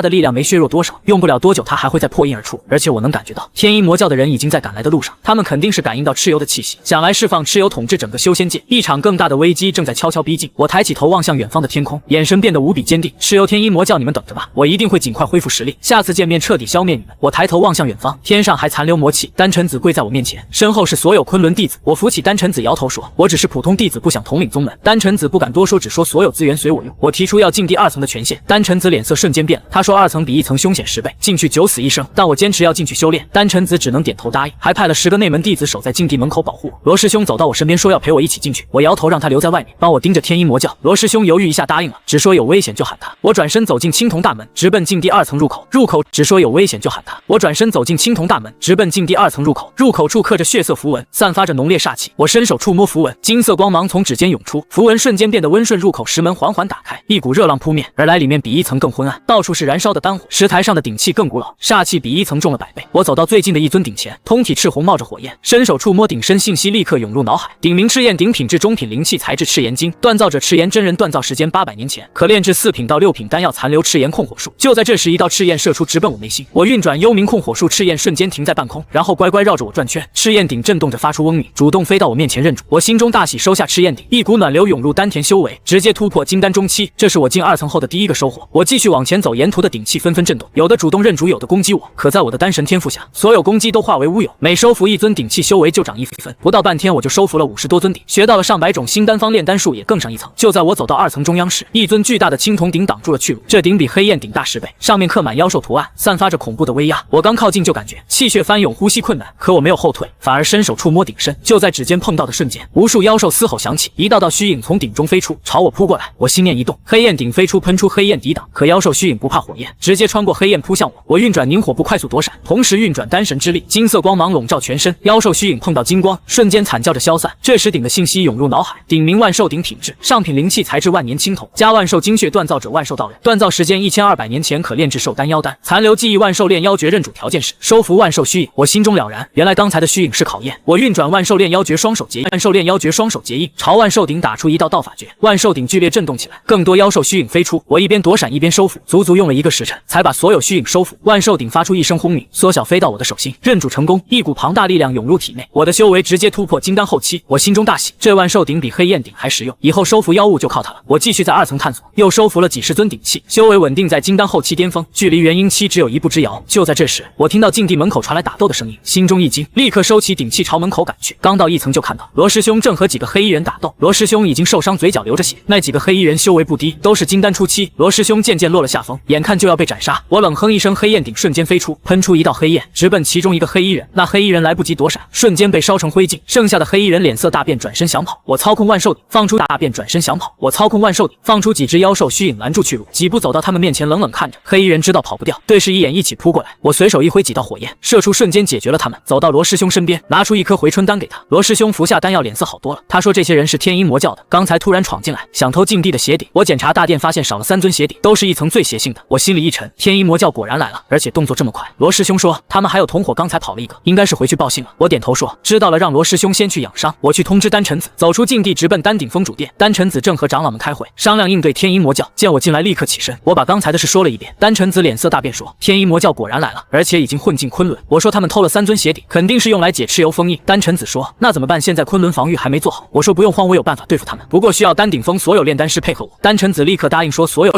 的力量没削弱多少，用不了多久他还会再破印而出，而且我能感觉到到天阴魔教的人已经在赶来的路上，他们肯定是感应到蚩尤的气息，想来释放蚩尤统治整个修仙界。一场更大的危机正在悄悄逼近。我抬起头望向远方的天空，眼神变得无比坚定。蚩尤天阴魔教，你们等着吧，我一定会尽快恢复实力，下次见面彻底消灭你们。我抬头望向远方，天上还残留魔气。丹晨子跪在我面前，身后是所有昆仑弟子。我扶起丹晨子，摇头说：“我只是普通弟子，不想统领宗门。”丹晨子不敢多说，只说所有资源随我用。我提出要进第2层的权限，丹晨子脸色瞬间变了。他说2层比1层凶险10倍，进去九死一生。但我坚持要进去修炼，丹晨子只能点头答应，还派了10个内门弟子守在禁地门口保护我。罗师兄走到我身边说要陪我一起进去，我摇头让他留在外面，帮我盯着天阴魔教。罗师兄犹豫一下答应了，只说有危险就喊他。我转身走进青铜大门，直奔禁地2层入口。入口只说有危险就喊他。我转身走进青铜大门，直奔禁地2层入口。入口处刻着血色符文，散发着浓烈煞气。我伸手触摸符文，金色光芒从指尖涌出，符文瞬间变得温顺。入口石门缓缓打开，一股热浪扑面而来，里面比1层更昏暗，到处是燃烧的丹火。石台上的鼎器更古老，煞气比1层重了100倍。我走到最近的一尊鼎前，通体赤红，冒着火焰，伸手触摸鼎身，信息立刻涌入脑海。鼎名赤焰鼎，品质中品灵气，材质赤炎金，锻造者赤炎真人，锻造时间800年前，可炼制4品到6品丹药，残留赤炎控火术。就在这时，一道赤焰射出，直奔我内心。我运转幽冥控火术，赤焰瞬间停在半空，然后乖乖绕着我转圈。赤焰鼎震动着，发出嗡鸣，主动飞到我面前认主。我心中大喜，收下赤焰鼎，一股暖流涌入丹田修为，直接突破金丹中期。这是我进2层后的第一个收获。我继续往前走，沿途的鼎器纷纷震动，有的主动认主，有的攻击我。可在我的丹神天赋下，所有攻击都化为乌有。每收服1尊鼎器，修为就涨1分。不到半天，我就收服了50多尊鼎，学到了上百种新丹方，炼丹术也更上一层。就在我走到2层中央时，一尊巨大的青铜鼎挡住了去路。这鼎比黑焰鼎大10倍，上面刻满妖兽图案，散发着恐怖的威压。我刚靠近就感觉气血翻涌，呼吸困难。可我没有后退，反而伸手触摸鼎身。就在指尖碰到的瞬间，无数妖兽嘶吼响起，一道道虚影从鼎中飞出，朝我扑过来。我心念一动，黑焰鼎飞出，喷出黑焰抵挡。可妖兽虚影不怕火焰，直接穿过黑焰扑向我。我运转凝火步快速躲闪，同时运转丹神之力，金色光芒笼罩全身。妖兽虚影碰到金光，瞬间惨叫着消散。这时鼎的信息涌入脑海，鼎名万寿鼎，品质上品灵气，材质万年青铜，加万寿精血，锻造者万寿道人，锻造时间1200年前，可炼制寿丹妖丹，残留记忆万寿炼妖诀，认主条件是收服万寿虚影。我心中了然，原来刚才的虚影是考验。我运转万寿炼妖诀，双手结印，万寿炼妖诀双手结印，朝万寿鼎打出一道道法诀。万寿鼎剧烈震动起来，更多妖兽虚影飞出。我一边躲闪一边收服，足足用了1个时辰才把所有虚影收服。万寿鼎发出一声轰鸣，缩小飞到我的手心，认主成功。一股庞大力量涌入体内，我的修为直接突破金丹后期。我心中大喜，这万寿鼎比黑焰鼎还实用，以后收服妖物就靠它了。我继续在2层探索，又收服了几十尊鼎器，修为稳定在金丹后期巅峰，距离元婴期只有1步之遥。就在这时，我听到禁地门口传来打斗的声音，心中一惊，立刻收起鼎器朝门口赶去。刚到1层就看到罗师兄正和几个黑衣人打斗，罗师兄已经受伤，嘴角流着血。那几个黑衣人修为不低，都是金丹初期。罗师兄渐渐落了下风，眼看就要被斩杀。我冷哼一声，黑焰鼎瞬间飞出，喷出一道黑焰，直奔其中一个黑衣人。那黑衣人来不及躲闪，瞬间被烧成灰烬。剩下的黑衣人脸色大变，转身想跑。我操控万寿鼎，放出大变，转身想跑。我操控万寿鼎，放出几只妖兽虚影拦住去路，几步走到他们面前，冷冷看着。黑衣人知道跑不掉，对视一眼，一起扑过来。我随手一挥，几道火焰射出，瞬间解决了他们。走到罗师兄身边，拿出一颗回春丹给他。罗师兄服下丹药，脸色好多了。他说这些人是天阴魔教的，刚才突然闯进来，想偷禁地的邪鼎。我检查大殿，发现少了3尊邪鼎，都是1层最邪性的。我心里一沉，天阴魔教果然来了，而且动作这么快。罗师兄说他们还有同伙，刚才跑了一个，应该是回去报信了。我点头说知道了，让罗师兄先去养伤，我去通知丹晨子。走出禁地，直奔丹顶峰主殿。丹晨子正和长老们开会，商量应对天阴魔教。见我进来，立刻起身。我把刚才的事说了一遍。丹晨子脸色大变，说天阴魔教果然来了，而且已经混进昆仑。我说他们偷了3尊邪鼎，肯定是用来解蚩尤封印。丹晨子说那怎么办？现在昆仑防御还没做好。我说不用慌，我有办法对付他们，不过需要丹顶峰所有炼丹师配合我。丹晨子立刻答应说所有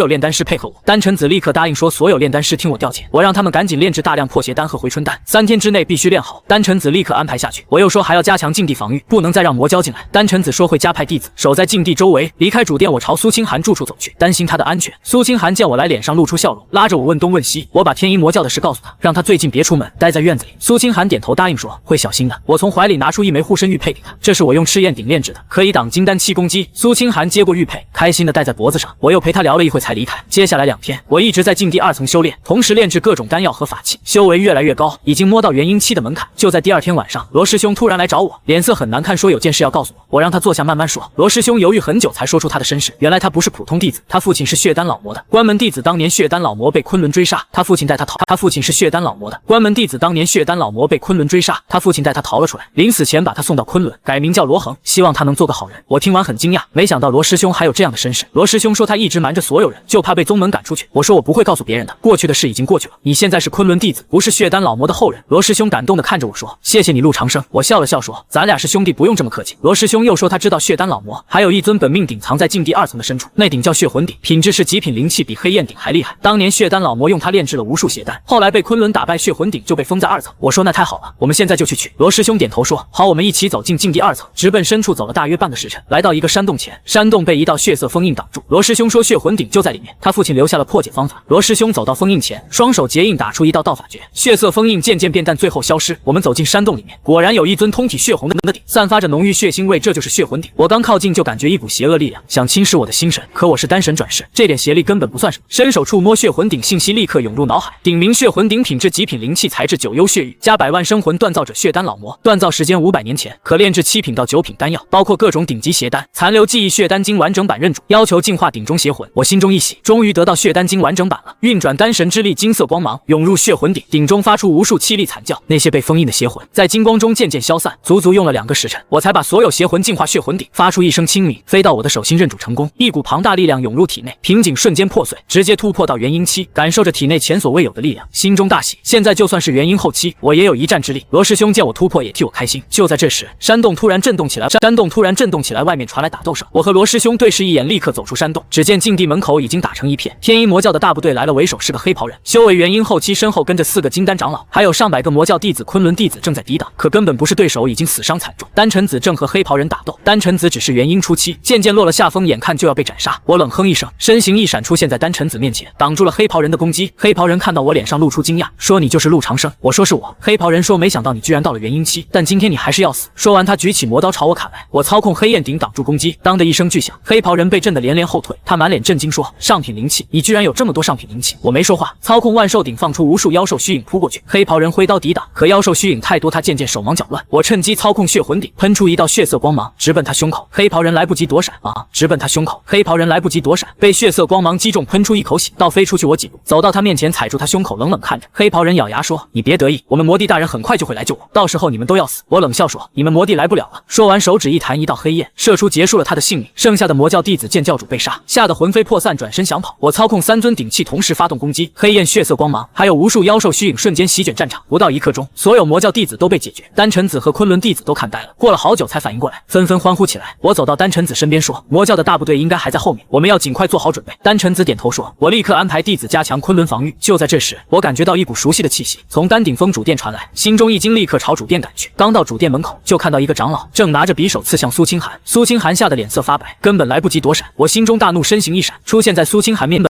炼丹师配合我。丹晨子立刻答应说所有炼丹师听我调遣，我让他们赶紧炼制大量破邪丹和回春丹，3天之内必须练好。丹晨子立刻安排下去。我又说还要加强禁地防御，不能再让魔蛟进来。丹晨子说会加派弟子守在禁地周围。离开主殿，我朝苏清寒住处走去，担心他的安全。苏清寒见我来，脸上露出笑容，拉着我问东问西。我把天阴魔教的事告诉他，让他最近别出门，待在院子里。苏清寒点头答应说会小心的。我从怀里拿出一枚护身玉佩给他，这是我用赤焰鼎炼制的，可以挡金丹期攻击。苏清寒接过玉佩，开心的戴在脖子上。我又陪他聊了一会才离开。接下来2天，我一直在禁地2层修炼，同时炼制各种丹药和法器，修为越来越高，已经摸到元婴期的门槛。就在第2天晚上，罗师兄突然来找我，脸色很难看，说有件事要告诉我。我让他坐下慢慢说。罗师兄犹豫很久才说出他的身世，原来他不是普通弟子，他父亲是血丹老魔的关门弟子。当年血丹老魔被昆仑追杀，他父亲带他逃。他父亲是血丹老魔的关门弟子，当年血丹老魔被昆仑追杀，他父亲带他逃了出来，临死前把他送到昆仑，改名叫罗恒，希望他能做个好人。我听完很惊讶，没想到罗师兄还有这样的身世。罗师兄说他一直瞒着所有人，就怕被宗门赶出去。我说我不会告诉别人的，过去的事已经过去了，你现在是昆仑仑弟子，不是血丹老魔的后人。罗师兄感动地看着我说：“谢谢你，陆长生。”我笑了笑说：“咱俩是兄弟，不用这么客气。”罗师兄又说他知道血丹老魔还有一尊本命鼎藏在禁地2层的深处，那鼎叫血魂鼎，品质是极品灵气，比黑焰鼎还厉害。当年血丹老魔用它炼制了无数血丹，后来被昆仑打败，血魂鼎就被封在2层。我说那太好了，我们现在就去取。罗师兄点头说：“好。”我们一起走进禁地2层，直奔深处走了大约半个时辰，来到一个山洞前，山洞被一道血色封印挡住。罗师兄说血魂鼎就在里面，他父亲留下了破解方法。罗师兄走到封印前，双手结印打出一道道法诀，血色封印渐渐变淡，最后消失。我们走进山洞里面，果然有一尊通体血红的鼎，散发着浓郁血腥味，这就是血魂鼎。我刚靠近就感觉一股邪恶力量想侵蚀我的心神，可我是丹神转世，这点邪力根本不算什么。伸手触摸血魂鼎，信息立刻涌入脑海。鼎名血魂鼎，品质极品灵气，材质9幽血玉，加100万生魂，锻造者血丹老魔，锻造时间500年前，可炼制7品到9品丹药，包括各种顶级邪丹。残留记忆血丹经完整版认主，要求净化鼎中邪魂。我心中一喜，终于得到血丹经完整版了。运转丹神之力，金色光芒涌入血魂鼎，鼎中发出无数凄厉惨叫。那些被封印的邪魂在金光中渐渐消散，足足用了2个时辰，我才把所有邪魂净化血魂鼎，发出一声清鸣，飞到我的手心认主成功。一股庞大力量涌入体内，瓶颈瞬间破碎，直接突破到元婴期，感受着体内前所未有的力量，心中大喜。现在就算是元婴后期，我也有一战之力。罗师兄见我突破，也替我开心。就在这时，山洞突然震动起来，外面传来打斗声。我和罗师兄对视一眼，立刻走出山洞。只见禁地门口已经打成一片，天阴魔教的大部队来了，为首是个黑袍人，修为元婴后期，身后跟着4个金丹长老，还有上百个魔教弟子、昆仑弟子正在抵挡，可根本不是对手，已经死伤惨重。丹晨子正和黑袍人打斗，丹晨子只是元婴初期，渐渐落了下风，眼看就要被斩杀。我冷哼一声，身形一闪，出现在丹晨子面前，挡住了黑袍人的攻击。黑袍人看到我，脸上露出惊讶，说：“你就是陆长生？”我说：“是我。”黑袍人说：“没想到你居然到了元婴期，但今天你还是要死。”说完，他举起魔刀朝我砍来，我操控黑焰鼎挡住攻击，当的一声巨响，黑袍人被震得连连后退。他满脸震惊说：“上品灵气，你居然有这么多上品灵气！”我没说话，操控万兽鼎放出无数妖兽虚影扑过去。黑袍人挥刀抵挡，可妖兽虚影太多，他渐渐手忙脚乱。我趁机操控血魂鼎，喷出一道血色光芒，直奔他胸口。黑袍人来不及躲闪直奔他胸口。黑袍人来不及躲闪，被血色光芒击中，喷出一口血，倒飞出去我几步，走到他面前，踩住他胸口，冷冷看着。黑袍人咬牙说：“你别得意，我们魔帝大人很快就会来救我，到时候你们都要死。”我冷笑说：“你们魔帝来不了了。”说完，手指一弹，一道黑焰射出，结束了他的性命。剩下的魔教弟子见教主被杀，吓得魂飞魄散，转身想跑。我操控3尊鼎器同时发动攻击，黑焰、血色光芒，还有无数妖兽虚影瞬间席卷战场。不到1刻钟，所有魔教弟子都被解决，丹晨子和昆仑弟子都看呆了，过了好久才反应过来，纷纷欢呼起来。我走到丹晨子身边说：“魔教的大部队应该还在后面，我们要尽快做好准备。”丹晨子点头说：“我立刻安排弟子加强昆仑防御。”就在这时，我感觉到一股熟悉的气息从丹顶峰主殿传来，心中一惊，立刻朝主殿赶去。刚到主殿门口，就看到一个长老正拿着匕首刺向苏清寒。苏清寒吓得脸色发白，根本来不及躲闪。我心中大怒，身形一闪，出现在苏清寒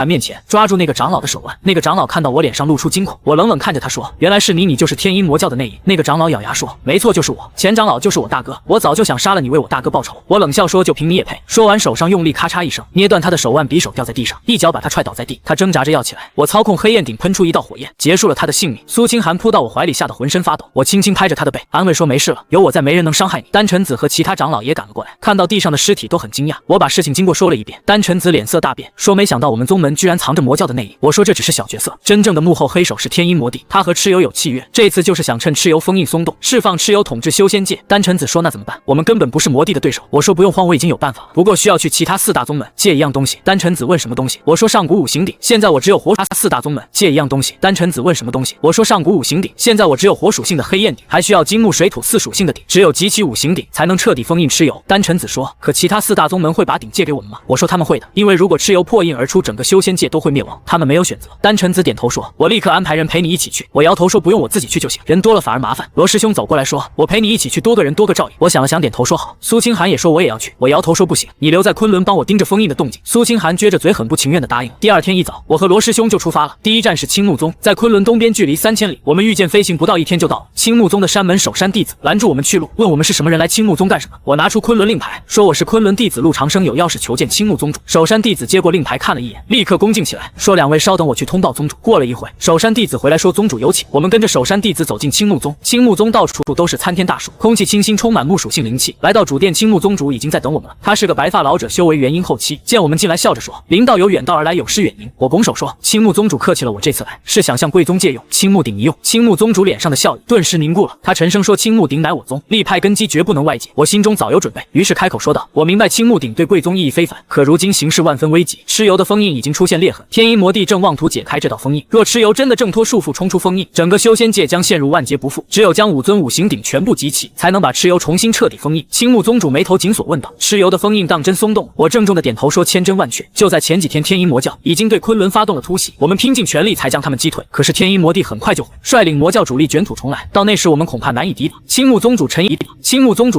面前，抓住那个长老的手腕。那个长老看到我，脸上露出惊恐。我冷冷看着他说：“原来是你，你就是天阴魔教的内应。”那个长老咬牙说：“没错，就是我。前长老就是我大哥，我早就想杀了你，为我大哥报仇。”我冷笑说：“就凭你也配？”说完，手上用力咔嚓一声，捏断他的手腕，匕首掉在地上，一脚把他踹倒在地。他挣扎着要起来，我操控黑焰鼎喷出一道火焰，结束了他的性命。苏清寒扑到我怀里，吓得浑身发抖。我轻轻拍着他的背，安慰说：“没事了，有我在，没人能伤害你。”丹晨子和其他长老也赶了过来，看到地上的尸体都很惊讶。我把事情经过说了一遍，丹晨子脸色大变，说：“没想到我们宗门居然藏着魔教的内应。”我说：“这只是小角色，真正的幕后黑手是天阴魔帝，他和蚩尤有契约，这次就是想趁蚩尤封印松动，释放蚩尤统治修仙界。”丹晨子说：“那怎么办？我们根本不是魔帝的对手。”我说：“不用慌，我已经有办法了，不过需要去其他4大宗门借一样东西。”丹晨子问：“什么东西？”我说：“上古五行鼎。”现在我只有活4大宗门借一样东西。丹晨子问：“什么东西？”我说：“上古五行鼎。”现在我只有火属性的黑焰鼎，还需要金木水土4属性的鼎，只有集齐五行鼎才能彻底封印蚩尤。丹晨子说：“可其他4大宗门会把鼎借给我们吗？”我说：“他们会的，因为如果蚩尤破印而出，整个修仙界都会灭亡，他们没有选择。”丹晨子点头说：“我立刻安排人陪你一起去。”我摇头说：“不用，我自己去就行，人多了反而麻烦。”罗师兄走过来说：“我陪你一起去，多个人多个照应。”我想了想，点头说好。苏清寒也说我也要去，我摇头说不行，你留在昆仑帮我盯着封印的动静。苏清寒撅着嘴，很不情愿的答应。第2天一早，我和罗师兄就出发了。第一站是青木宗，在昆仑东边距离3000里，我们御剑飞行不到1天就到了。青木宗的山门守山弟子拦住我们去路，问我们是什么人，来青木宗干什么。我拿出昆仑令牌，说我是昆仑弟子陆长生，有要事求见青木宗主。守山弟子接过令牌看了一眼，立刻恭敬起来，说：“2位稍等，我去通报宗主。”过了一会，守山弟子回来说：“宗主有请。”我们跟着守山弟子走进青木宗。青木宗到处都是参天大树，空气清新，充满木属性灵气。来到主殿，青木宗主已经在等我们了。他是个白发老者，修为元婴后期，见我们进来，笑着说：“林道友远道而来，有失远迎。”我拱手说：“青木宗主客气了，我这次来是想向贵宗借用青木鼎一用。”青木宗主脸上的笑意顿时凝固了，他沉声说：“青木鼎乃我宗立派根基，绝不能外借。”我心中早有准备，于是开口说道：“我明白青木鼎对贵宗意义非凡，可如今形势万分危急，蚩尤的封印已经出现裂痕，狠。天阴魔帝正妄图解开这道封印，若蚩尤真的挣脱束缚冲出封印，整个修仙界将陷入万劫不复。只有将5尊五行鼎全部集齐，才能把蚩尤重新彻底封印。青木宗主眉头紧锁问道：“蚩尤的封印当真松动？”我郑重的点头说：“千真万确。就在前几天，天阴魔教已经对昆仑发动了突袭，我们拼尽全力才将他们击退。可是天阴魔帝很快就会率领魔教主力卷土重来，到那时我们恐怕难以抵挡。”青木宗主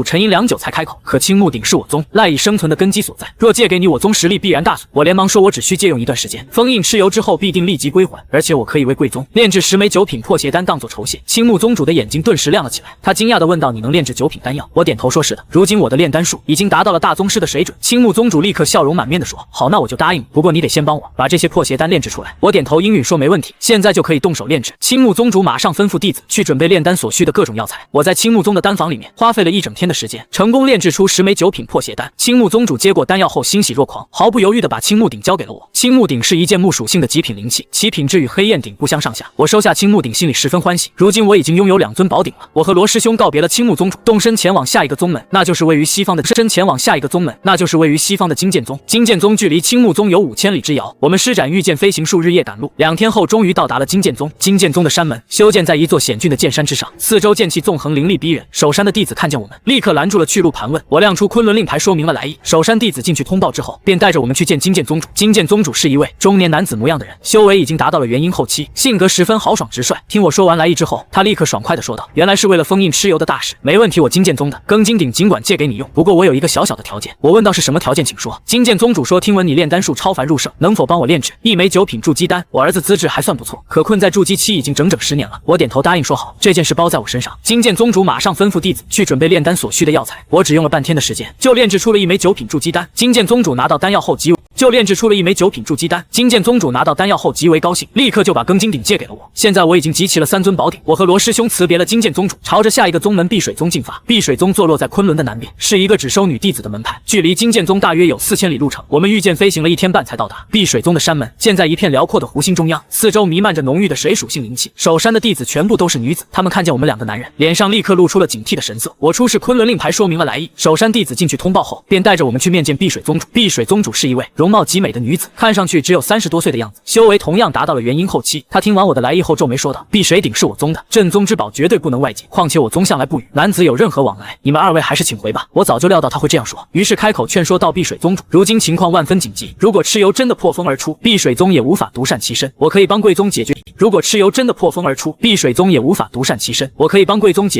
沉吟良久才开口：“可青木鼎是我宗赖以生存的根基所在，若借给你，我宗实力必然大损。”我连忙说：“我只需借用一段时间，封印蚩尤之后必定立即归还，而且我可以为贵宗炼制10枚9品破邪丹当作酬谢。”青木宗主的眼睛顿时亮了起来，他惊讶地问道：“你能炼制9品丹药？”我点头说：“是的，如今我的炼丹术已经达到了大宗师的水准。”青木宗主立刻笑容满面地说：“好，那我就答应你，不过你得先帮我把这些破邪丹炼制出来。”我点头应允说：“没问题，现在就可以动手炼制。”青木宗主马上吩咐弟子去准备炼丹所需的各种药材。我在青木宗的丹房里面花费了一整天的时间，成功炼制出10枚9品破邪丹。青木宗主接过丹药后欣喜若狂，毫不犹豫地把青木鼎交给了我。青木鼎是一件木属性的极品灵器，其品质与黑焰鼎不相上下。我收下青木鼎，心里十分欢喜。如今我已经拥有2尊宝鼎了。我和罗师兄告别了青木宗主，动身前往下一个宗门，那就是位于西方的金剑宗。金剑宗距离青木宗有5000里之遥，我们施展御剑飞行数日夜赶路，2天后终于到达了金剑宗。金剑宗的山门修建在一座险峻的剑山之上，四周剑气纵横，凌厉逼人。守山的弟子看见我们，立刻拦住了去路盘问。我亮出昆仑令牌说明了来意，守山弟子进去通报之后，便带着我们去见金剑宗主。金剑宗主是一位中年男子模样的人，修为已经达到了元婴后期，性格十分豪爽直率。听我说完来意之后，他立刻爽快地说道：“原来是为了封印蚩尤的大事，没问题，我金剑宗的庚金鼎尽管借给你用，不过我有一个小小的条件。”我问道：“是什么条件？请说。”金剑宗主说：“听闻你炼丹术超凡入圣，能否帮我炼制1枚9品筑基丹？我儿子资质还算不错，可困在筑基期已经整整10年了。”我点头答应说好，这件事包在我身上。金剑宗主马上吩咐弟子去准备炼丹所需的药材，我只用了半天的时间就炼制出了1枚9品筑基丹。金剑宗主拿到丹药后极为高兴，立刻就把庚金鼎借给了我。现在我已经集齐了3尊宝鼎，我和罗师兄辞别了金剑宗主，朝着下一个宗门碧水宗进发。碧水宗坐落在昆仑的南边，是一个只收女弟子的门派，距离金剑宗大约有4000里路程。我们御剑飞行了1天半才到达。碧水宗的山门建在一片辽阔的湖心中央，四周弥漫着浓郁的水属性灵气。守山的弟子全部都是女子，他们看见我们2个男人，脸上立刻露出了警惕的神色。我出示昆仑令牌说明了来意，守山弟子进去通报后，便带着我们去面见碧水宗主。碧水宗主是一位容貌极美的女子，看上去只有30多岁的样子，修为同样达到了元婴后期。她听完我的来意后皱眉说道：“碧水鼎是我宗的镇宗之宝，绝对不能外借，况且我宗向来不与男子有任何往来，你们2位还是请回吧。”我早就料到他会这样说，于是开口劝说到碧水宗主：“如今情况万分紧急，如果蚩尤真的破风而出，碧水宗也无法独善其身，我可以帮贵宗解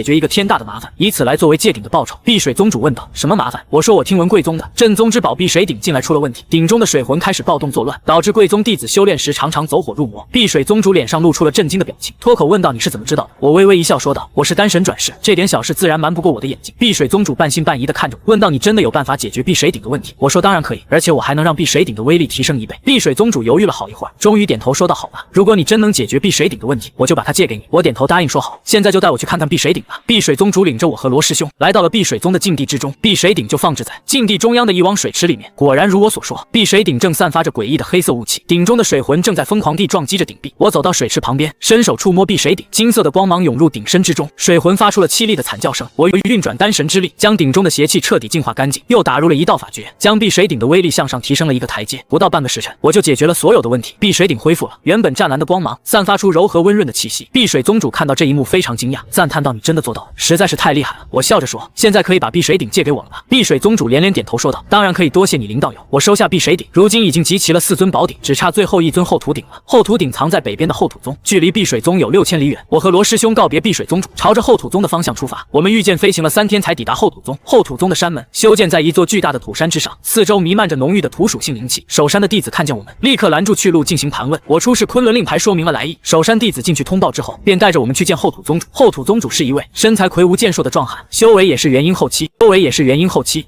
决一个天大的麻烦，以此来作为借鼎的报酬。”碧水宗主问道：“什么麻烦？”我说：“我听闻贵宗的镇宗之宝碧水鼎近来出了问题，鼎中的水魂开始暴动作乱，导致贵宗弟子修炼时常常走火入魔。”碧水宗主脸上露出了震惊的表情，脱口问道：“你是怎么知道的？”我微微一笑说道：“我是丹神转世，这点小事自然瞒不过我的眼睛。”碧水宗主半信半疑地看着我，问道：“你真的有办法解决碧水鼎的问题？”我说：“当然可以，而且我还能让碧水鼎的威力提升1倍。”碧水宗主犹豫了好一会儿，终于点头说道：“好吧，如果你真能解决碧水鼎的问题，我就把它借给你。”我点头答应说好，现在就带我去看看碧水鼎吧。碧水宗主领着我和罗师兄来到了碧水宗的禁地之中，碧水鼎就放置在禁地中央的一汪水池里面。果然如我所说，碧水鼎正散发着诡异的黑色雾气，鼎中的水魂正在疯狂地撞击着鼎壁。我走到水池旁边，伸手触摸碧水鼎，金色的光芒涌入鼎身之中，水魂发出了凄厉的惨叫声。我运转丹神之力，将鼎中的邪气彻底净化干净，又打入了一道法诀，将碧水鼎的威力向上提升了一个台阶。不到半个时辰，我就解决了所有的问题，碧水鼎恢复了原本湛蓝的光芒，散发出柔和温润的气息。碧水宗主看到这一幕非常惊讶，赞叹道：“你真的做到了，实在是太厉害了。”我笑着说：“现在可以把碧水鼎借给我了吧？”碧水宗主连连点头说道：“当然可以，多谢你林道友。”我收下碧水鼎，如今已经集齐了4尊宝鼎，只差最后1尊后土鼎了。后土鼎藏在北边的后土宗，距离碧水宗有6000里远。我和罗师兄告别碧水宗主，朝着后土宗的方向出发。我们御剑飞行了3天才抵达后土宗。后土宗的山门修建在一座巨大的土山之上，四周弥漫着浓郁的土属性灵气。守山的弟子看见我们，立刻拦住去路进行盘问。我出示昆仑令牌说明了来意，守山弟子进去通报之后，便带着我们去见后土宗主。后土宗主是一位身材魁梧健硕的壮汉，修为也是元婴后期。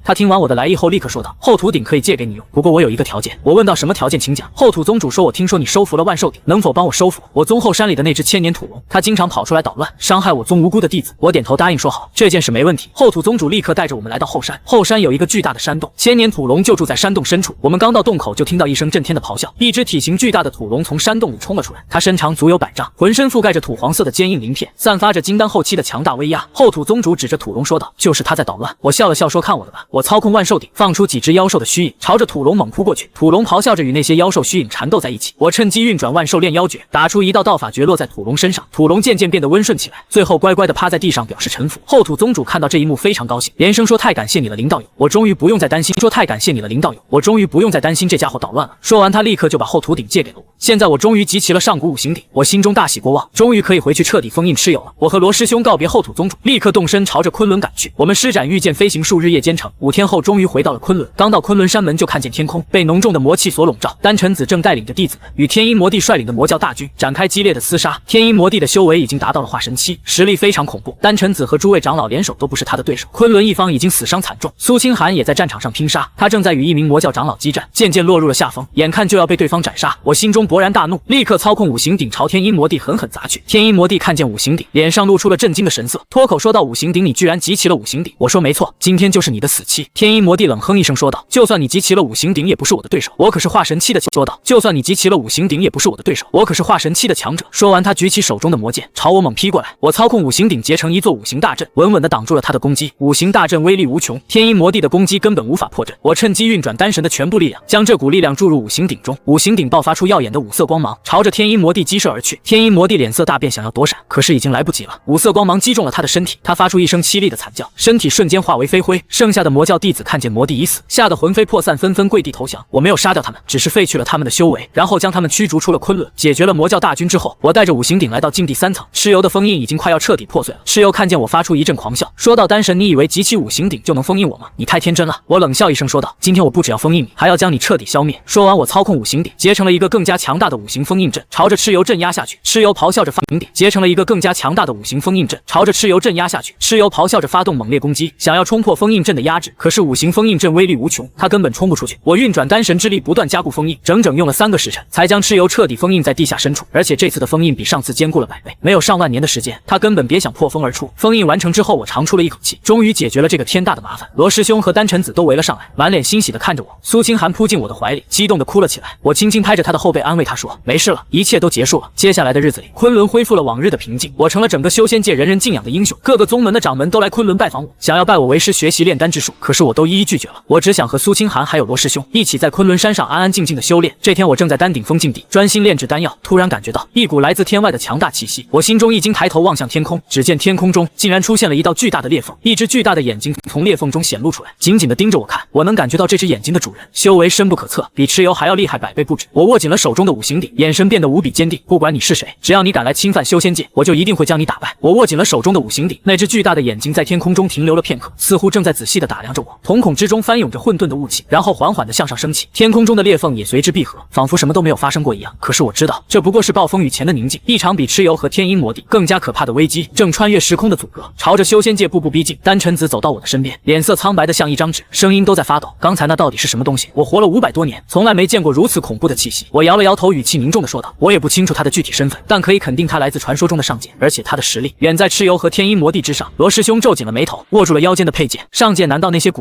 他听完我的来意后，立刻说道：“后土鼎可以借给你用，不过我有一个条件。”我问道：“什么条件？请讲。”后土宗主说：“我听说你收服了万寿鼎，能否帮我收服我宗后山里的那只千年土龙？他经常跑出来捣乱，伤害我宗无辜的弟子。”我点头答应说好，这件事没问题。后土宗主立刻带着我们来到后山，后山有一个巨大的山洞，千年土龙就住在山洞深处。我们刚到洞口，就听到一声震天的咆哮，一只体型巨大的土龙从山洞里冲了出来，它身长足有100丈，浑身覆盖着土黄色的坚硬鳞片，散发着金丹后期的强大威压。后土宗主指着土龙说道：“就是他在捣乱。”我笑了笑说：“看我的吧。”我操控万兽鼎，放出几只妖兽的虚影，朝着土龙猛扑过去。土龙咆哮着与那些妖兽兽虚影缠斗在一起。我趁机运转万兽炼妖诀，打出一道道法诀落在土龙身上，土龙渐渐变得温顺起来，最后乖乖的趴在地上表示臣服。后土宗主看到这一幕非常高兴，连声说太感谢你了，林道友，我终于不用再担心。说太感谢你了，林道友，我终于不用再担心这家伙捣乱了。说完，他立刻就把后土鼎借给了我。现在我终于集齐了上古五行鼎，我心中大喜过望，终于可以回去彻底封印蚩尤了。我和罗师兄告别后土宗主，立刻动身朝着昆仑赶去。我们施展御剑飞行数日，夜兼程，5天后终于回到了昆仑。刚到昆仑山门，就看见天空被浓重的魔气所笼罩，丹晨子正带领着弟子们与天阴魔帝率领的魔教大军展开激烈的厮杀。天阴魔帝的修为已经达到了化神期，实力非常恐怖，丹晨子和诸位长老联手都不是他的对手。昆仑一方已经死伤惨重，苏清寒也在战场上拼杀，他正在与一名魔教长老激战，渐渐落入了下风，眼看就要被对方斩杀。我心中勃然大怒，立刻操控五行鼎朝天阴魔帝狠狠砸去。天阴魔帝看见五行鼎，脸上露出了震惊的神色，脱口说道：“五行鼎，你居然集齐了五行鼎！”我说：“没错，今天就是你的死期。”天阴魔帝冷哼一声说道：“就算你集齐了五行鼎，也不是我的对手，我可是化神期的。”说道：“就算你集齐了五行鼎，也不是我的对手，我可是化神期的强者。”说完，他举起手中的魔剑，朝我猛劈过来。我操控五行鼎结成一座五行大阵，稳稳地挡住了他的攻击。五行大阵威力无穷，天阴魔帝的攻击根本无法破阵。我趁机运转丹神的全部力量，将这股力量注入五行鼎中。五行鼎爆发出耀眼的五色光芒，朝着天阴魔帝击射而去。天阴魔帝脸色大变，想要躲闪，可是已经来不及了。五色光芒击中了他的身体，他发出一声凄厉的惨叫，身体瞬间化为飞灰。剩下的魔教弟子看见魔帝已死，吓得魂飞魄散，纷纷跪地投降。我没有杀掉他们，只是废去了他们的修为，然后将他们驱逐出了昆仑。解决了魔教大军之后，我带着五行鼎来到禁地3层，蚩尤的封印已经快要彻底破碎了。蚩尤看见我发出一阵狂笑，说道：“丹神，你以为集齐五行鼎就能封印我吗？你太天真了。”我冷笑一声说道：“今天我不只要封印你，还要将你彻底消灭。”说完，我操控五行鼎结成了一个更加强大的五行封印阵，朝着蚩尤镇压下去。蚩尤咆哮着发动鼎结成了一个更加强大的五行封印阵，朝着蚩尤镇压下去。蚩尤咆哮着发动猛烈攻击，想要冲破封印阵的压制，可是五行封印阵威力无穷，他根本冲不出去。我运转丹神之力，不断加固封印，整整用了3个时辰，才将蚩尤彻底封印在地下深处。而且这次的封印比上次坚固了100倍，没有上万年的时间，他根本别想破封而出。封印完成之后，我长出了一口气，终于解决了这个天大的麻烦。罗师兄和丹晨子都围了上来，满脸欣喜地看着我。苏清寒扑进我的怀里，激动地哭了起来。我轻轻拍着他的后背，安慰他说：“没事了，一切都结束了。”接下来的日子里，昆仑恢复了往日的平静，我成了整个修仙界人人敬仰的英雄。各个宗门的掌门都来昆仑拜访我，想要拜我为师学习炼丹之术，可是我都一一拒绝了。我只想和苏清寒还有罗师兄一起在昆仑山上安安静静的修炼。这天我正在丹顶峰禁地专心炼制丹药，突然感觉到一股来自天外的强大气息。我心中一惊，抬头望向天空，只见天空中竟然出现了一道巨大的裂缝，一只巨大的眼睛从裂缝中显露出来，紧紧地盯着我看。我能感觉到这只眼睛的主人修为深不可测，比蚩尤还要厉害100倍不止。我握紧了手中的五行鼎，眼神变得无比坚定。不管你是谁，只要你敢来侵犯修仙界，我就一定会将你打败。我握紧了手中的五行鼎，那只巨大的眼睛在天空中停留了片刻，似乎正在仔细地打量着我。瞳孔之中翻涌着混沌的雾气，然后缓缓地向上升起，天空中的裂缝也随之闭合，仿佛什么都没有发生过一样。可是我知道，这不过是暴风雨前的宁静。一场比蚩尤和天阴魔帝更加可怕的危机正穿越时空的阻隔，朝着修仙界步步逼近。丹晨子走到我的身边，脸色苍白的像一张纸，声音都在发抖。刚才那到底是什么东西？我活了500多年，从来没见过如此恐怖的气息。我摇了摇头，语气凝重的说道：“我也不清楚他的具体身份，但可以肯定他来自传说中的上界，而且他的实力远在蚩尤和天阴魔帝之上。”罗师兄皱紧了眉头，握住了腰间的佩剑。上界难道那些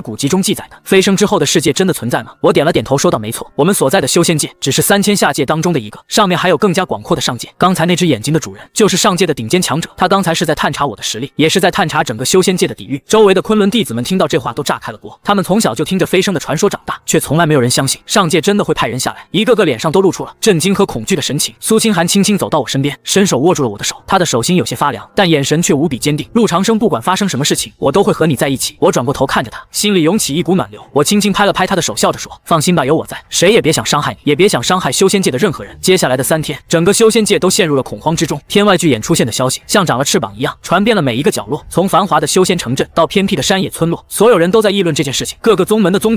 古籍中记载的飞升之后的世界真的存在吗？我点了点头说道：“没错，我们所在的修仙界只是3000下界当中的一个，上面还有更加广阔的上界。刚才那只眼睛的主人就是上界的顶尖强者，他刚才是在探查我的实力，也是在探查整个修仙界的底蕴。”周围的昆仑弟子们听到这话都炸开了锅，他们从小就听着飞升的传说长大，却从来没有人相信上界真的会派人下来，一个个脸上都露出了震惊和恐惧的神情。苏清寒轻轻走到我身边，伸手握住了我的手，他的手心有些发凉，但眼神却无比坚定。陆长生，不管发生什么事情，我都会和你在一起。我转过头看着他，心里涌起一股暖流。我轻轻拍了拍他的手，笑着说：“放心吧，有我在，谁也别想伤害你，也别想伤害修仙界的任何人。”接下来的3天，整个修仙界都陷入了恐慌之中。天外巨眼出现的消息像长了翅膀一样，传遍了每一个角落，从繁华的修仙城镇到偏僻的山野村落，所有人都在议论这件事情。各个宗门的宗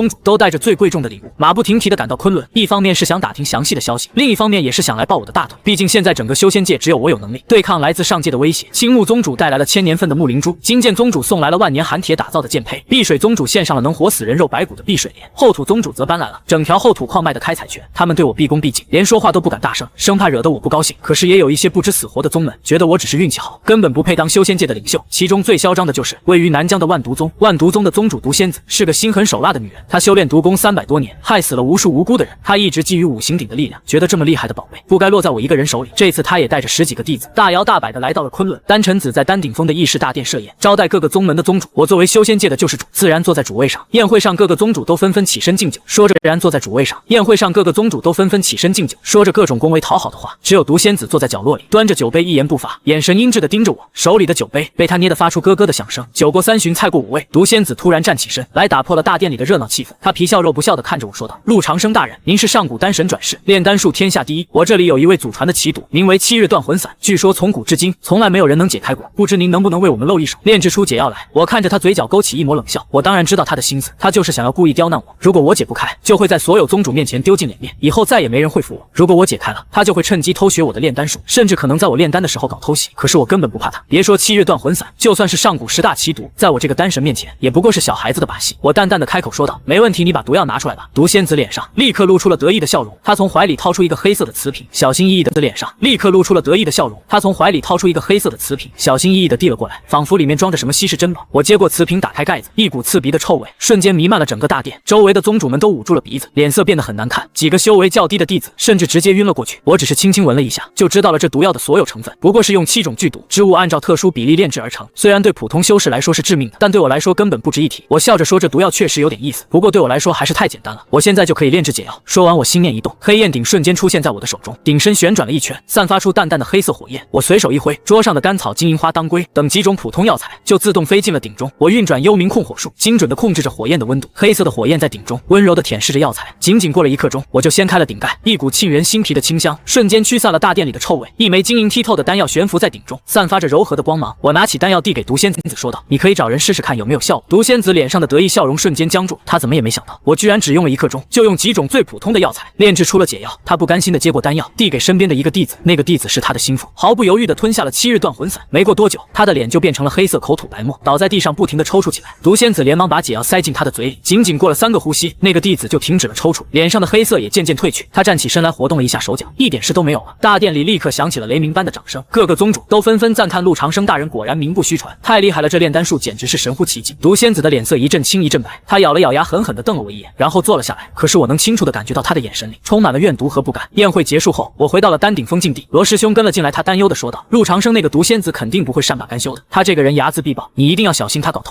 主都带着最贵重的礼物，马不停蹄地赶到昆仑。一方面是想打听详细的消息，另一方面也是想来抱我的大腿。毕竟现在整个修仙界只有我有能力对抗来自上界的威胁。青木宗主带来了1000年份的木灵珠，金剑宗主送来了万年寒铁打造的剑胚，碧水宗主献上了能活死人肉白骨的碧水莲，后土宗主则搬来了整条后土矿脉的开采权。他们对我毕恭毕敬，连说话都不敢大声，生怕惹得我不高兴。可是也有一些不知死活的宗门觉得我只是运气好，根本不配当修仙界的领袖。其中最嚣张的就是位于南疆的万毒宗。万毒宗的宗主毒仙子是个心狠手辣的女人，她修炼毒功300多年，害死了无数无辜的人。她一直觊觎五行鼎的力量，觉得这么厉害的宝贝不该落在我一个人手里。这次她也带着10几个弟子，大摇大摆地来到了昆仑。丹晨子在丹顶峰的议事大殿设宴，招待各个宗门的宗主。我作为修仙界的救世主，自然坐在主位上。宴会上各个宗主都纷纷起身敬酒，说着然坐在主位上。宴会上各个宗主都纷纷起身敬酒，说着各种恭维讨好的话。只有毒仙子坐在角落里，端着酒杯一言不发，眼神阴鸷地盯着我，手里的酒杯被他捏得发出咯咯的响声。酒过3巡，菜过5味，毒仙子突然站起身来，打破了大殿里的热闹气氛。他皮笑肉不笑地看着我说道：“陆长生大人，您是上古丹神转世，炼丹术天下第一。我这里有一位祖传的奇毒，名为7日断魂散，据说从古至今从来没有人能解开过，不知您能不能为我们露一手，炼制出解药来？”我看着他嘴角勾起一抹冷笑，我当然知道他的心思，他就是想要故意刁难我。如果我解不开，就会在所有宗主面前丢尽脸面，以后再也没人会服我。如果我解开了，他就会趁机偷学我的炼丹术，甚至可能在我炼丹的时候搞偷袭。可是我根本不怕他，别说7日断魂散，就算是上古10大奇毒，在我这个丹神面前也不过是小孩子的把戏。我淡淡的开口说道：“没问题，你把毒药拿出来吧。”毒仙子脸上立刻露出了得意的笑容，他从怀里掏出一个黑色的瓷瓶，小心翼翼的脸上立刻露出了得意的笑容，他从怀里掏出一个黑色的瓷瓶，小心翼翼的递了过来，仿佛里面装着什么稀世珍宝。我接过瓷瓶，打开盖子，一股刺鼻的臭味瞬间弥漫了整个大殿，周围的宗主们都捂住了鼻子，脸色变得很难看，几个修为较低的弟子甚至直接晕了过去。我只是轻轻闻了一下，就知道了这毒药的所有成分不过是用7种剧毒之物按照特殊比例炼制而成，虽然对普通修士来说是致命的，但对我来说根本不值一提。我笑着说，这毒药确实有点意思，不过对我来说还是太简单了，我现在就可以炼制解药。说完我心念一动，黑焰鼎瞬间出现在我的手中，鼎身旋转了一圈，散发出淡淡的黑色火焰。我随手一挥，桌上的甘草、金银花、当归等几种普通药材就自动飞进了鼎中。我运转幽冥控火术，精准地控制着火焰的温度，黑色的火焰在鼎中温柔地舔舐着药材。仅仅过了1刻钟，我就掀开了鼎盖，一股沁人心脾的清香瞬间驱散了大殿里的臭味。一枚晶莹剔透的丹药悬浮在鼎中，散发着柔和的光芒。我拿起丹药递给毒仙子说道：“你可以找人试试看有没有效果。”毒仙子脸上的得意笑容瞬间僵住，他怎么也没想到我居然只用了1刻钟，就用几种最普通的药材炼制出了解药。他不甘心地接过丹药，递给身边的一个弟子，那个弟子是他的心腹，毫不犹豫地吞下了7日断魂散。没过多久，他的脸就变成了黑色，口吐白沫，倒在地上不停地抽搐起来。毒仙子连忙把解药塞进他的嘴里，仅仅过了3个呼吸，那个弟子就停止了抽搐，脸上的黑色也渐渐褪去。他站起身来，活动了一下手脚，一点事都没有了。大殿里立刻响起了雷鸣般的掌声，各个宗主都纷纷赞叹陆长生大人果然名不虚传，太厉害了，这炼丹术简直是神乎其技。毒仙子的脸色一阵青一阵白，他咬了咬牙，狠狠地瞪了我一眼，然后坐了下来。可是我能清楚地感觉到他的眼神里充满了怨毒和不甘。宴会结束后，我回到了丹顶峰禁地，罗师兄跟了进来，他担忧地说道：“陆长生那个毒仙子肯定不会善罢甘休的，他这个人睚眦必报，你一定要小心他搞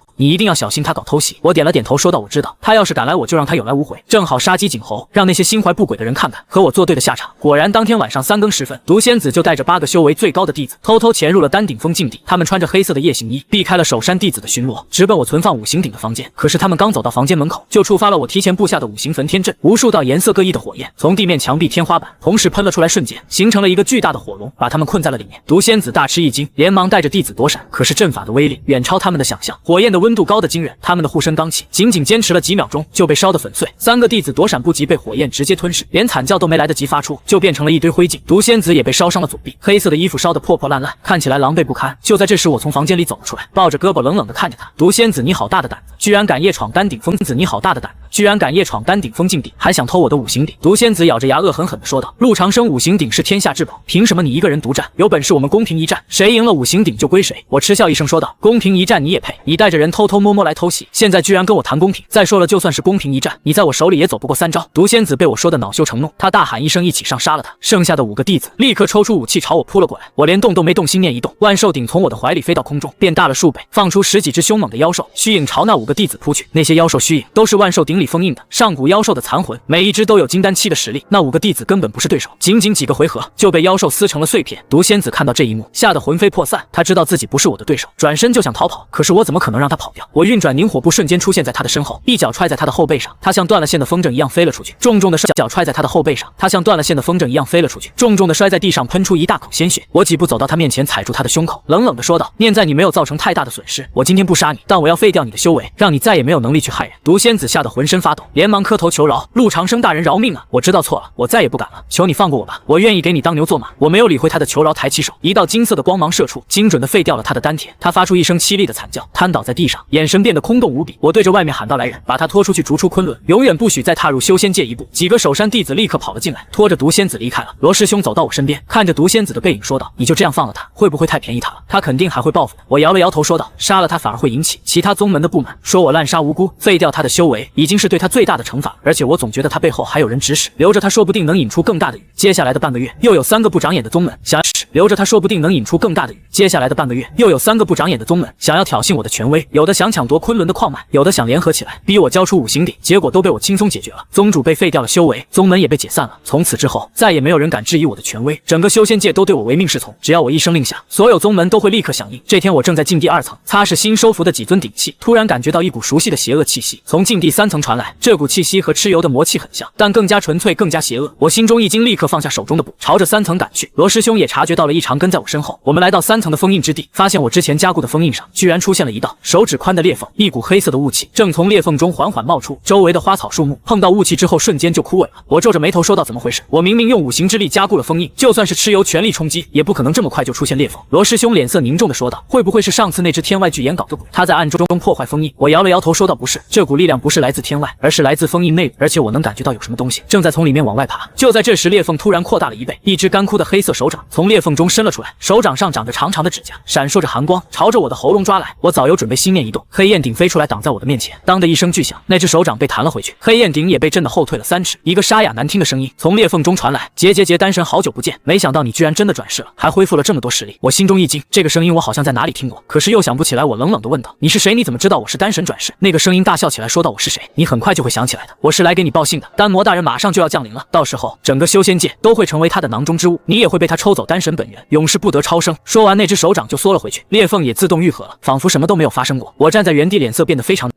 偷袭。”我点了点头说道：“我知道，他要是敢来，我就让他有来无回，正好杀鸡儆猴，让那些心怀不轨的人看看和我作对的下场。”果然，当天晚上3更时分，毒仙子就带着8个修为最高的弟子偷偷潜入了丹顶峰禁地。他们穿着黑色的夜行衣，避开了守山弟子的巡逻，直奔我存放五行鼎的房间。可是他们刚走到房间门口，就触发了我提前布下的五行焚天阵，无数道颜色各异的火焰从地面、墙壁、天花板同时喷了出来，瞬间形成了一个巨大的火龙，把他们困在了里面。毒仙子大吃一惊，连忙带着弟子躲闪。可是阵法的威力远超他们的想象，火焰的温度高得惊人，他们的护身罡气仅坚持了几秒钟就被烧得粉碎。3个弟子躲闪不及，被火焰直接吞噬，连惨叫都没来得及发出，就变成了一堆灰烬。毒仙子也被烧伤了左臂，黑色的衣服烧得破破烂烂，看起来狼狈不堪。就在这时，我从房间里走了出来，抱着胳膊冷冷地看着他：“毒仙子，你好大的胆子，居然敢夜闯丹顶峰！你好大的胆子，居然敢夜闯丹顶峰禁地，还想偷我的五行鼎！”毒仙子咬着牙恶狠狠地说道：“陆长生五行鼎是天下至宝，凭什么你一个人独占？有本事我们公平一战，谁赢了五行鼎就归谁。”我嗤笑一声说道：“公平一战你也配？你带着人偷偷摸摸来偷袭，现在居然跟我谈公平！再说了，就算是公平一战，你在我手里也走不过3招。”毒仙子被我说的恼羞成怒，他大喊一声：“一起上，杀了他！”剩下的5个弟子立刻抽出武器朝我扑了过来，我连动都没动，心念一动，万兽鼎从我的怀里飞到空中，变大了数倍，放出10几只凶猛的妖兽虚影朝那5个弟子扑去。那些妖兽虚影都是万兽鼎里封印的上古妖兽的残魂，每一只都有金丹期的实力，那5个弟子根本不是对手，仅几个回合就被妖兽撕成了碎片。毒仙子看到这一幕，吓得魂飞魄散，他知道自己不是我的对手，转身就想逃跑，可是我怎么可能让他跑掉？我运转凝火步，瞬间出现在他的身后，一脚踹在他的后背上，他像断了线的风筝一样飞了出去，重重的脚踹在他的后背上，他像断了线的风筝一样飞了出去，重重的摔在地上，喷出一大口鲜血。我几步走到他面前，踩住他的胸口，冷冷的说道：“念在你没有造成太大的损失，我今天不杀你，但我要废掉你的修为，让你再也没有能力去害人。”毒仙子吓得浑身发抖，连忙磕头求饶：“陆长生大人饶命啊！我知道错了，我再也不敢了，求你放过我吧，我愿意给你当牛做马。”我没有理会他的求饶，抬起手，一道金色的光芒射出，精准的废掉了他的丹田。他发出一声凄厉的惨叫，瘫倒在地上，眼神变得空洞无比。我对着外面喊道：“来人，把他拖出去，逐出昆仑，永远不许再踏入修仙界一步！”几个守山弟子立刻跑了进来，拖着毒仙子离开了。罗师兄走到我身边，看着毒仙子的背影说道：“你就这样放了他，会不会太便宜他了？他肯定还会报复的。”我摇了摇头说道：“杀了他反而会引起其他宗门的不满，说我滥杀无辜，废掉他的修为，已经是对他最大的惩罚。而且我总觉得他背后还有人指使，留着他说不定能引出更大的雨。接下来的半个月，又有3个不长眼的宗门想留着他说不定能引出更大的雨。接下来的半个月，又有3个不长眼的宗门想要挑衅我的权威，有的想抢夺昆仑的矿脉，有的想联合起来逼逼我交出五行鼎，结果都被我轻松解决了。宗主被废掉了修为，宗门也被解散了。从此之后，再也没有人敢质疑我的权威，整个修仙界都对我唯命是从。只要我一声令下，所有宗门都会立刻响应。这天，我正在禁地2层擦拭新收服的几尊鼎器，突然感觉到一股熟悉的邪恶气息从禁地3层传来。这股气息和蚩尤的魔气很像，但更加纯粹，更加邪恶。我心中一惊，立刻放下手中的卜，朝着3层赶去。罗师兄也察觉到了异常，跟在我身后。我们来到3层的封印之地，发现我之前加固的封印上居然出现了一道手指宽的裂缝，一股黑色的雾气正从裂缝中缓缓冒出，周围的花草树木碰到雾气之后瞬间就枯萎了。我皱着眉头说道：怎么回事？我明明用五行之力加固了封印，就算是蚩尤全力冲击，也不可能这么快就出现裂缝。罗师兄脸色凝重的说道：会不会是上次那只天外巨岩搞的鬼？他在暗中破坏封印？我摇了摇头说道：不是，这股力量不是来自天外，而是来自封印内部，而且我能感觉到有什么东西正在从里面往外爬。就在这时，裂缝突然扩大了1倍，一只干枯的黑色手掌从裂缝中伸了出来，手掌上长着长长的指甲，闪烁着寒光，朝着我的喉咙抓来。我早有准备，心念一动，黑焰鼎飞出来挡在我的面前，当的一声巨响，那只手掌被弹了回去，黑焰鼎也被震得后退了3尺。一个沙哑难听的声音从裂缝中传来：结丹神，好久不见，没想到你居然真的转世了，还恢复了这么多实力。我心中一惊，这个声音我好像在哪里听过，可是又想不起来。我冷冷地问道：你是谁？你怎么知道我是丹神转世？那个声音大笑起来说道：我是谁，你很快就会想起来的，我是来给你报信的。丹魔大人马上就要降临了，到时候整个修仙界都会成为他的囊中之物，你也会被他抽走丹神本源，永世不得超生。说完，那只手掌就缩了回去，裂缝也自动愈合了，仿佛什么都没有发生过。我站在原地，脸色变得非常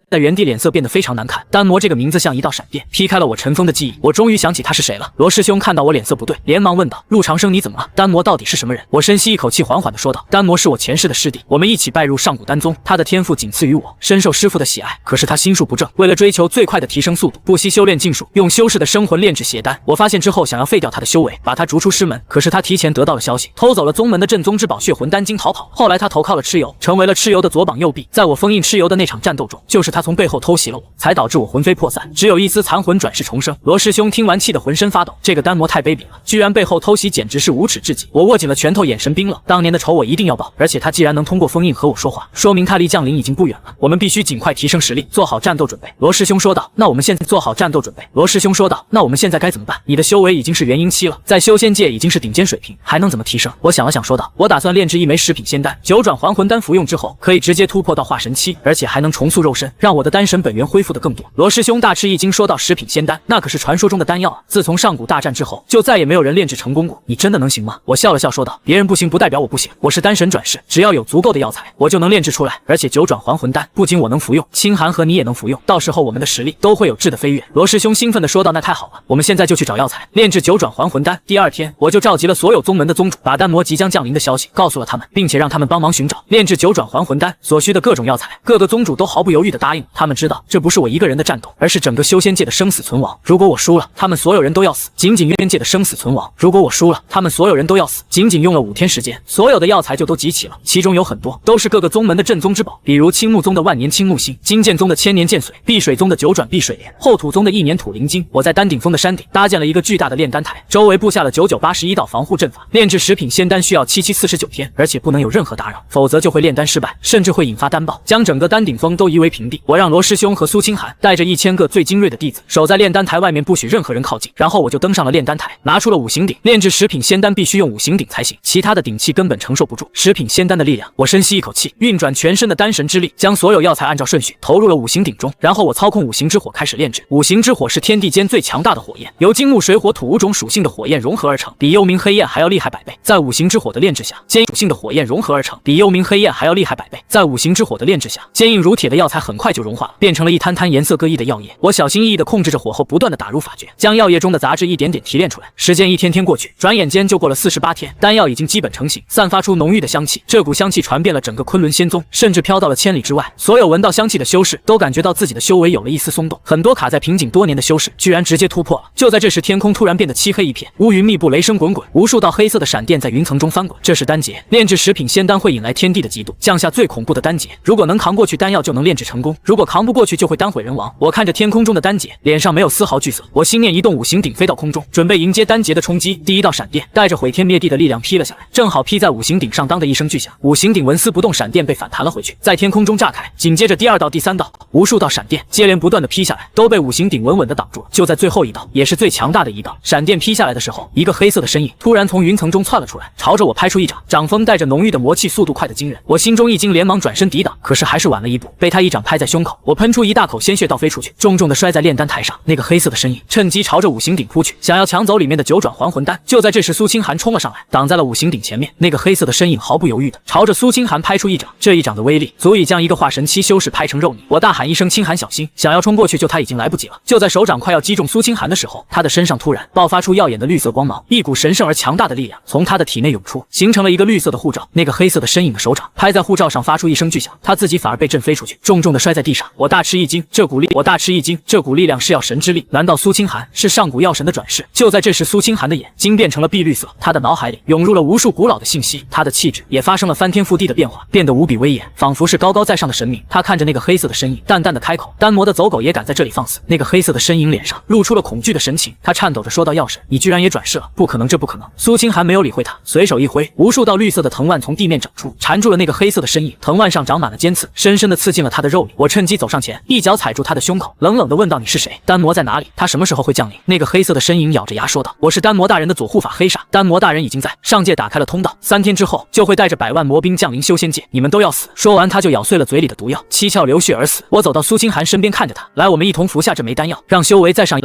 难看。丹魔这个名字像一道闪电，劈开了我尘封的记忆。我终于想起他是谁了。罗师兄看到我脸色不对，连忙问道：陆长生，你怎么了？丹魔到底是什么人？我深吸一口气，缓缓地说道：丹魔是我前世的师弟，我们一起拜入上古丹宗，他的天赋仅次于我，深受师父的喜爱。可是他心术不正，为了追求最快的提升速度，不惜修炼禁术，用修士的生魂炼制邪丹。我发现之后，想要废掉他的修为，把他逐出师门。可是他提前得到了消息，偷走了宗门的镇宗之宝血魂丹经逃跑。后来他投靠了蚩尤，成为了蚩尤的左膀右臂。在我封印蚩尤的那场战斗中，就是他从背后偷袭了我，才导致我魂飞魄散，只有一丝残魂转世重生。罗师兄听完气得浑身发抖，这个丹魔太卑鄙了，居然背后偷袭，简直是无耻至极。我握紧了拳头，眼神冰冷。当年的仇我一定要报，而且他既然能通过封印和我说话，说明他离降临已经不远了。我们必须尽快提升实力，做好战斗准备。罗师兄说道：那我们现在做好战斗准备。罗师兄说道：那我们现在该怎么办？你的修为已经是元婴期了，在修仙界已经是顶尖水平，还能怎么提升？我想了想说道：我打算炼制一枚10品仙丹，9转还魂丹，服用之后可以直接突破到化神期，而且还能重塑肉身，让我的丹神本源恢复的更多。罗师兄大吃一惊说道：10品仙丹，那可是传说中的丹药啊，自从上古大战之后，就再也没有人炼制成功过，你真的能行吗？我笑了笑说道：别人不行不代表我不行，我是丹神转世，只要有足够的药材，我就能炼制出来。而且9转还魂丹不仅我能服用，清寒和你也能服用，到时候我们的实力都会有质的飞跃。罗师兄兴奋地说道：那太好了，我们现在就去找药材，炼制9转还魂丹。第2天，我就召集了所有宗门的宗主，把丹魔即将降临的消息告诉了他们，并且让他们帮忙寻找炼制9转还魂丹所需的各种药材。各个宗主都毫不犹豫地答应了，他们知道这不是我一个人的战斗，而是整个修仙界的生死存亡。如果我输了，他们所有人都要死。仅仅渊界的生死存亡，如果我输了，他们所有人都要死。仅仅用了5天时间，所有的药材就都集齐了，其中有很多都是各个宗门的镇宗之宝，比如青木宗的万年青木星，金剑宗的千年剑髓，碧水宗的9转碧水莲，后土宗的1年土灵晶。我在丹顶峰的山顶搭建了一个巨大的炼丹台，周围布下了9981道防护阵法。炼制10品仙丹需要7749天，而且不能有任何打扰，否则就会炼丹失败，甚至会引发丹爆，将整个丹顶峰都夷为平地。我让罗师兄和苏清寒带着1000个最精锐的弟子守在炼丹台外面，不许任何人靠近。然后我就登上了炼丹台，拿出了五行鼎。炼制10品仙丹必须用五行鼎才行，其他的鼎器根本承受不住10品仙丹的力量。我深吸一口气，运转全身的丹神之力，将所有药材按照顺序投入了五行鼎中，然后我操控五行之火开始炼制。五行之火是天地间最强大的火焰，由金木水火土5种属性的火焰融合而成，比幽冥黑焰还要厉害100倍。在五行之火的炼制下，坚硬属性的火焰融合而成，比幽冥黑焰还要厉害100倍。在五行之火的炼制下，坚硬如铁的药材很快就融化了，变成了一滩滩颜色各异的药液。我小心翼翼地控制着火候，不断地打入法诀，将药液中的杂质一点点提炼出来。时间一天天过去，转眼间就过了48天，丹药已经基本成型，散发出浓郁的香气。这股香气传遍了整个昆仑仙宗，甚至飘到了千里之外。所有闻到香气的修士都感觉到自己的修为有了一丝松动，很多卡在瓶颈多年的修士居然直接突破了。就在这时，天空突然变得漆黑一片，乌云密布，雷声滚滚，无数道黑色的闪电在云层中翻滚。这是丹劫，炼制10品仙丹会引来天地的嫉妒，降下最恐怖的丹劫。如果能扛过去，丹药就能炼制成功；如果扛不过去，就会丹毁人亡。我看着天空中的丹劫，脸上没有丝毫惧色。我心念一动，五行鼎飞到空中，准备迎接丹劫的冲击。第一道闪电带着毁天灭地的力量劈了下来，正好劈在五行鼎上，当的一声巨响，五行鼎纹丝不动，闪电被反弹了回去，在天空中炸开。紧接着第2道、第3道，无数道闪电接连不断的劈下来，都被五行鼎稳稳的挡住了。就在最后一道，也是最强大的一道，闪电劈下来的时候，一个黑色的身影突然从云层中窜了出来，朝着我拍出一掌。掌风带着浓郁的魔气，速度快得惊人。我心中一惊，连忙转身抵挡，可是还是晚了一步，被他一掌拍在胸口。我喷出一大口鲜血倒飞出去，重重的摔在炼丹台上。那个黑色的身影趁机朝着五行鼎扑去，想要抢走里面的九转还魂丹。就在这时，苏清寒冲了上来，挡在了五行鼎前面。那个黑色的身影毫不犹豫的朝着苏清寒拍出一掌，这一掌的威力足以将一个化神期修士拍成肉泥。我大喊一声：“清寒小心！”想要冲过去救他已经来不及了。就在手掌快要击中苏清寒的时候，他的身上突然爆发出耀眼的绿色光芒，一股神圣而强大的力量从他的体内涌出，形成了一个绿色的护罩。那个黑色的身影的手掌拍在护罩上，发出一声巨响，他自己反而被震飞出去，重重的摔在地上。我大吃一惊，这股力量是药神之力，难道苏清寒是上古药神的转世？就在这时，苏清寒的眼睛变成了碧绿色，他的脑海里涌入了无数古老的信息，他的气质也发生了翻天覆地的变化，变得无比威严，仿佛是高高在上的神明。他看着那个黑色的身影，淡淡的开口：“丹魔的走狗也敢在这里放肆？”那个黑色的身影脸上露出了恐惧的神情，他颤抖着说道：“药神，你居然也转世了？不可能，这不可能！”苏清寒没有理会他，随手一挥，无数道绿色的藤蔓从地面长出，缠住了那个黑色的身影。藤蔓上长满了尖刺，深深的刺进了他的肉里。我趁机走上前，一脚踩住他的胸口，冷冷的问道：“你是谁？丹魔在哪里？他什么时候会降临？”那个黑色的身影咬着牙说道：“我是丹魔大人的左护法黑煞，丹魔大人已经在上界打开了通道，3天之后就会带着100万魔兵降临修仙界，你们都要死。”说完，他就咬碎了嘴里的毒药，七窍流血而死。我走到苏清寒身边，看着他：“来，我们一同服下这枚丹药，让修为再上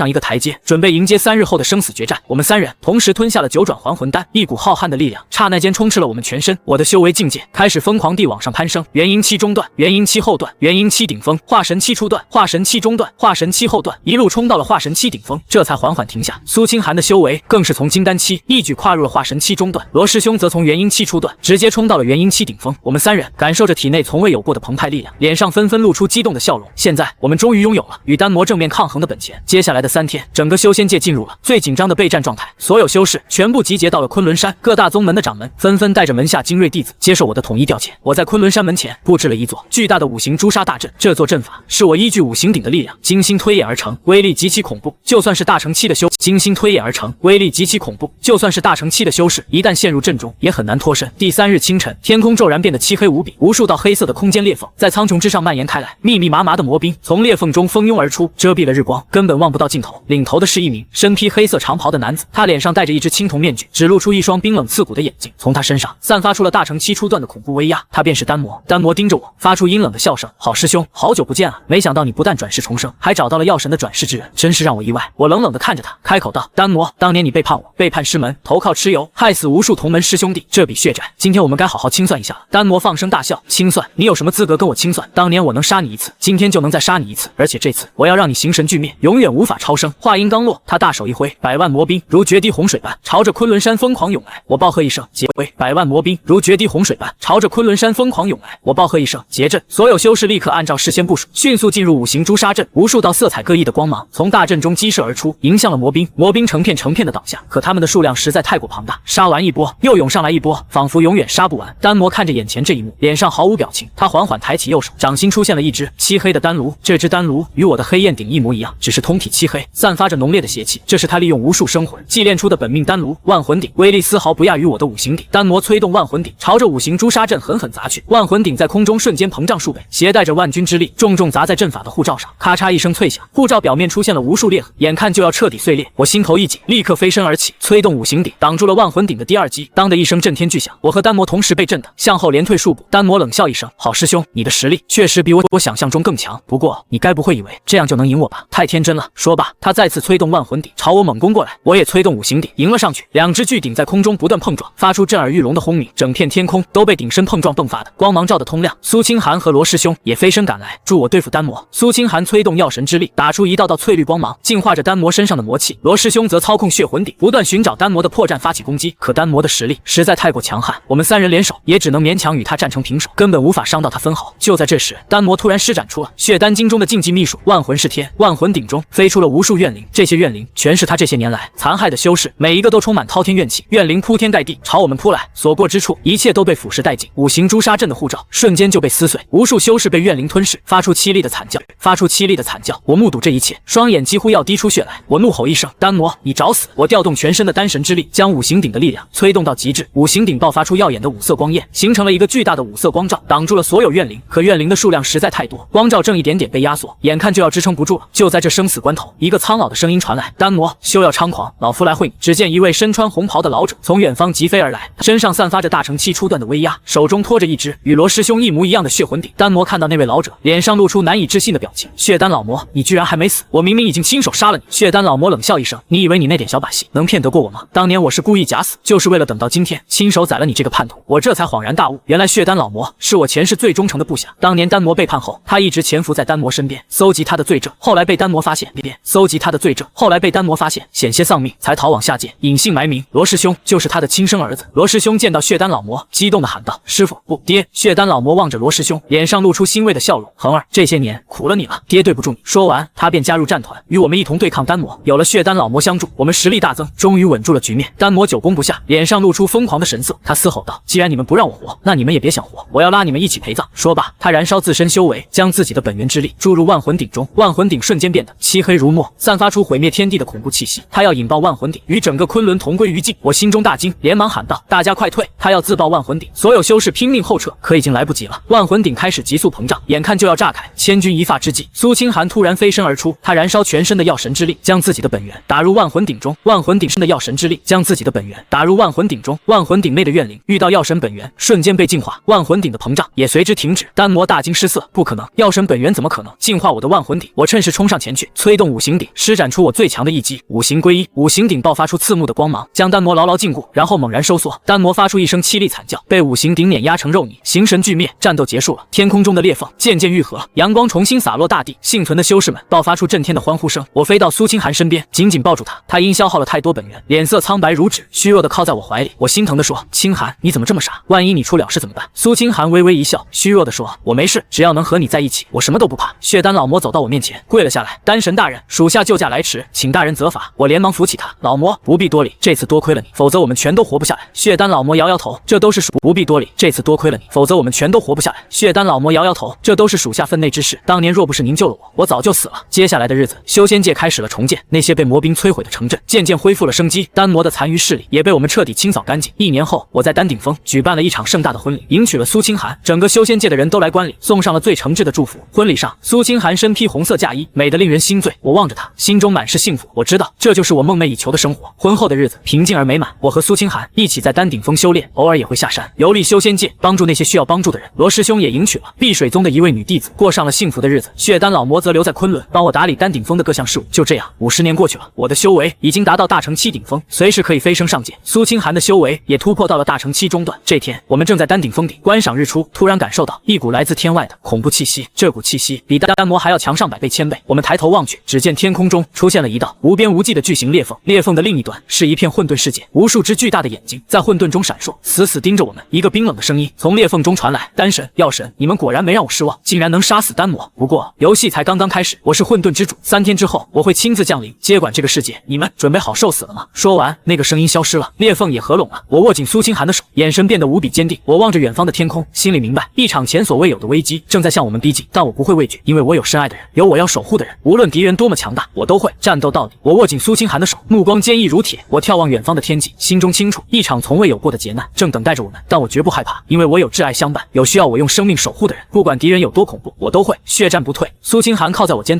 一个台阶，准备迎接3日后的生死决战。”我们3人同时吞下了9转还魂丹，一股浩瀚的力量刹那间充斥了我们全身。我的修为境界开始疯狂地往上攀升，元婴期中段，元婴期后段，元婴期顶峰，化神期初段，化神期中段，化神期后段，一路冲到了化神期顶峰，这才缓缓停下。苏清寒的修为更是从金丹期一举跨入了化神期中段，罗师兄则从元婴期初段直接冲到了元婴期顶峰。我们3人感受着体内从未有过的澎湃力量，脸上纷纷露出激动的笑容。现在我们终于拥有了与丹魔正面抗衡的本钱。接下来的3天，整个修仙界进入了最紧张的备战状态，所有修士全部集结到了昆仑山，各大宗门的掌门纷纷带着门下精锐弟子接受我的统一调遣。我在昆仑山门前布置了一座巨大的五行朱砂大阵，这座阵法是我依据五行鼎的力量精心推演而成，威力极其恐怖，就算是大成期的修士一旦陷入阵中也很难脱身。第3日清晨，天空骤然变得漆黑无比，无数道黑色的空间裂缝在苍穹之上蔓延开来，密密麻麻的魔兵从裂缝中蜂拥而出，遮蔽了日光，根本望不到尽头。领头的是一名身披黑色长袍的男子，他脸上戴着一只青铜面具，只露出一双冰冷刺骨的眼睛，从他身上散发出了大成期初段的恐怖威压。他便是丹魔。丹魔盯着我，发出阴冷的笑声：“好师兄，好久不见啊！没想到你不但转世重生，还找到了药神的转世之人，真是让我意外。”我冷冷地看着他，开口道：“丹魔，当年你背叛我，背叛师门，投靠蚩尤，害死无数同门师兄弟，这笔血债，今天我们该好好清算一下了。”丹魔放声大笑：“清算？你有什么资格跟我清算？当年我能杀你一次，今天就能再杀你一次，而且这次我要让你形神俱灭，永远无法超生。”话音刚落，他大手一挥，100万魔兵如决堤洪水般朝着昆仑山疯狂涌来。我暴喝一声：“结威！”100万魔兵如决堤洪水般朝着昆仑山疯狂涌来。我暴喝一声：“结阵！”所有修士立刻按照事先部署，迅速进入五行朱砂阵。无数道色彩各异的光芒从大阵中激射而出，迎向了魔兵。魔兵成片成片的倒下，可他们的数量实在太过庞大，杀完一波又涌上来一波，仿佛永远杀不完。丹魔看着眼前这一幕，脸上毫无表情。他缓缓抬起右手，掌心出现了一只漆黑的丹炉。这只丹炉与我的黑焰鼎一模一样，只是通体漆黑，散发着浓烈的邪气。这是他利用无数生魂祭炼出的本命丹炉万魂鼎，威力丝毫不亚于我的五行鼎。丹魔催动万魂鼎，朝着五行朱砂阵狠狠砸去。万魂鼎在空中瞬间膨胀数倍，携带着万钧之力，重重砸在阵法的护罩上。咔嚓一声脆响，护罩表面出现了无数裂痕，眼看就要彻底碎裂。我心头一紧，立刻飞身而起，催动五行鼎挡住了万魂鼎的第2击。当的一声震天巨响，我和丹魔同时被震得向后连退数步。丹魔冷笑一声：“好师兄，你的实力确实比我想象中更强，不过你该不会以为这样就能赢我吧？太天真了。”说罢，他再次催动万魂鼎朝我猛攻过来，我也催动五行鼎迎了上去。2只巨鼎在空中不断碰撞，发出震耳欲聋的轰鸣，整片天空都被鼎身碰撞迸发的光芒照得通亮。苏清寒和罗师兄也飞身赶来助我对付丹魔。苏清寒催动药神之力，打出一道道翠绿光芒，净化着丹魔身上的魔气。罗师兄则操控血魂鼎，不断寻找丹魔的破绽发起攻击。可丹魔的实力实在太过强悍，我们3人联手也只能勉强与他战成平手，根本无法伤到他分毫。就在这时，丹魔突然施展出了血丹经中的禁忌秘术万魂是天。万魂鼎中飞出了无数怨灵，这些怨灵全是他这些年来残害的修士，每一个都充满滔天怨气，怨灵铺天盖地朝我们扑来，所过之处一切都被腐蚀殆尽。五行朱砂阵的护罩瞬间就被撕碎，无数修士被怨灵吞噬，发出凄厉的惨叫。我目睹这一切，双眼几乎要滴出血来。我怒吼一声：“丹魔，你找死！”我调动全身的丹神之力，将五行鼎的力量催动到极致。五行鼎爆发出耀眼的5色光焰，形成了一个巨大的5色光罩，挡住了所有怨灵。可怨灵的数量实在太多，光罩正一点点被压缩，眼看就要支撑不住了。就在这生死关头，一个苍老的声音传来：“丹魔，休要猖狂，老夫来会你。”只见一位身穿红袍的老者从远方疾飞而来，身上散发着大成期初段的威压，手中托着一只与罗师兄一模一样的血魂魂鼎。丹魔看到那位老者，脸上露出难以置信的表情。血丹老魔，你居然还没死！我明明已经亲手杀了你！血丹老魔冷笑一声，你以为你那点小把戏能骗得过我吗？当年我是故意假死，就是为了等到今天亲手宰了你这个叛徒。我这才恍然大悟，原来血丹老魔是我前世最忠诚的部下。当年丹魔背叛后，他一直潜伏在丹魔身边，搜集他的罪证，后来被丹魔发现，搜集他的罪证，后来被丹魔发现，险些丧命，才逃往下界，隐姓埋名。罗师兄就是他的亲生儿子。罗师兄见到血丹老魔，激动地喊道：“师傅，不，爹！”血丹老魔望着罗师兄，脸上露出欣慰的笑容：“恒儿，这些年苦了你了，爹对不住你。”说完，他便加入战团，与我们一同对抗丹魔。有了血丹老魔相助，我们实力大增，终于稳住了局面。丹魔久攻不下，脸上露出疯狂的神色，他嘶吼道：“既然你们不让我活，那你们也别想活，我要拉你们一起陪葬！”说罢，他燃烧自身修为，将自己的本源之力注入万魂鼎中，万魂鼎瞬间变得漆黑如墨，散发出毁灭天地的恐怖气息。他要引爆万魂鼎，与整个昆仑同归于尽。我心中大惊，连忙喊道：“大家快退！”他要自爆万魂鼎，所有修士拼命后撤，可已经来不及了。万魂鼎开始急速膨胀，眼看就要炸开。千钧一发之际，苏清寒突然飞身而出，他燃烧全身的药神之力，将自己的本源打入万魂鼎中。万魂鼎身的药神之力将自己的本源打入万魂鼎中，万魂鼎内的怨灵遇到药神本源，瞬间被净化，万魂鼎的膨胀也随之停止。丹魔大惊失色，不可能，药神本源怎么可能净化我的万魂鼎？我趁势冲上前去，催动五行鼎，施展出我最强的一击五行归一。五行鼎爆发出刺目的光芒，将丹魔牢牢禁锢，然后猛然收缩。丹魔发出一声凄厉惨叫，被五行鼎碾压成肉泥，形神俱灭。战斗结束了，天空中的裂缝渐渐愈合，阳光重新洒落大地。幸存的修士们爆发出震天的欢呼声。我飞到苏清寒身边，紧紧抱住他。他因消耗了太多本源，脸色苍白如纸，虚弱的靠在我怀里。我心疼地说：“清寒，你怎么这么傻？万一你出了事怎么办？”苏清寒微微一笑，虚弱地说：“我没事，只要能和你在一起，我什么都不怕。”血丹老魔走到我面前，跪了下来：“丹神大人，属下救驾来迟，请大人责罚。”我连忙扶起他：“老魔不必多礼，这次多亏了你，否则我们全都活不下来。”血丹老魔摇摇头：“这都是不必多礼，这次多亏了你，否则我们全都活不下来。”血丹老魔摇摇头：“这都是属下分内之事，当年若不是您救了我，我早就死了。”接下来的日子，修仙界开始了重建，那些被魔兵摧毁的城镇渐渐恢复了生机，丹魔的残余势力也被我们彻底清扫干净。1年后，我在丹顶峰举办了一场盛大的婚礼，迎娶了苏清寒，整个修仙界的人都来观礼，送上了最诚挚的祝福。婚礼上，苏清寒身披红色嫁衣，美得令人心醉。我望着她，心中满是幸福。我知道，这就是我梦寐以求的生活。婚后的日子平静而美满，我和苏清寒一起在丹顶峰修炼，偶尔也会下山游历修仙界，帮助那些需要帮助的人。罗师兄也迎娶了碧水宗的一位女弟子，过上了幸福的日子。血丹老魔则留在昆仑，帮我打理丹顶峰的各项事务。就这样，50年过去了，我的修为已经达到大成期顶峰，随时可以飞升上界。苏清寒的修为也突破到了大成期中段。这天，我们正在丹顶峰顶观赏日出，突然感受到一股来自天外的恐怖气息，这股气息比丹魔还要强上百倍千倍。我们抬头望去，只见天空中出现了一道无边无际的巨型裂缝，裂缝的另一端是一片混沌世界，无数只巨大的眼睛在混沌中闪烁，死死盯着我们。一个冰冷的声音从裂缝中传来：“丹神、药神，你们果然没让我失望，竟然能杀死丹魔。不过游戏才刚刚开始，我是混沌之主，3天之后我会亲自降临，接管这个世界，你们准备好受死了吗？”说完，那个声音消失了，裂缝也合拢了。我握紧苏清寒的手，眼神变得无比坚定。我望着远方的天空，心里明白，一场前所未有的危机正在向我们逼近，但我不会畏惧，因为我有深爱的人，有我要守护的人，无论敌人多么强大，我都会战斗到底。我握紧苏清寒的手，目光坚毅如铁。我眺望远方的天际，心中清楚，一场从未有过的劫难正等待着我们，但我绝不害怕，因为我有挚爱相伴，有需要我用生命守护的人，不管敌人有多恐怖，我都会血战不退。苏清寒靠在我肩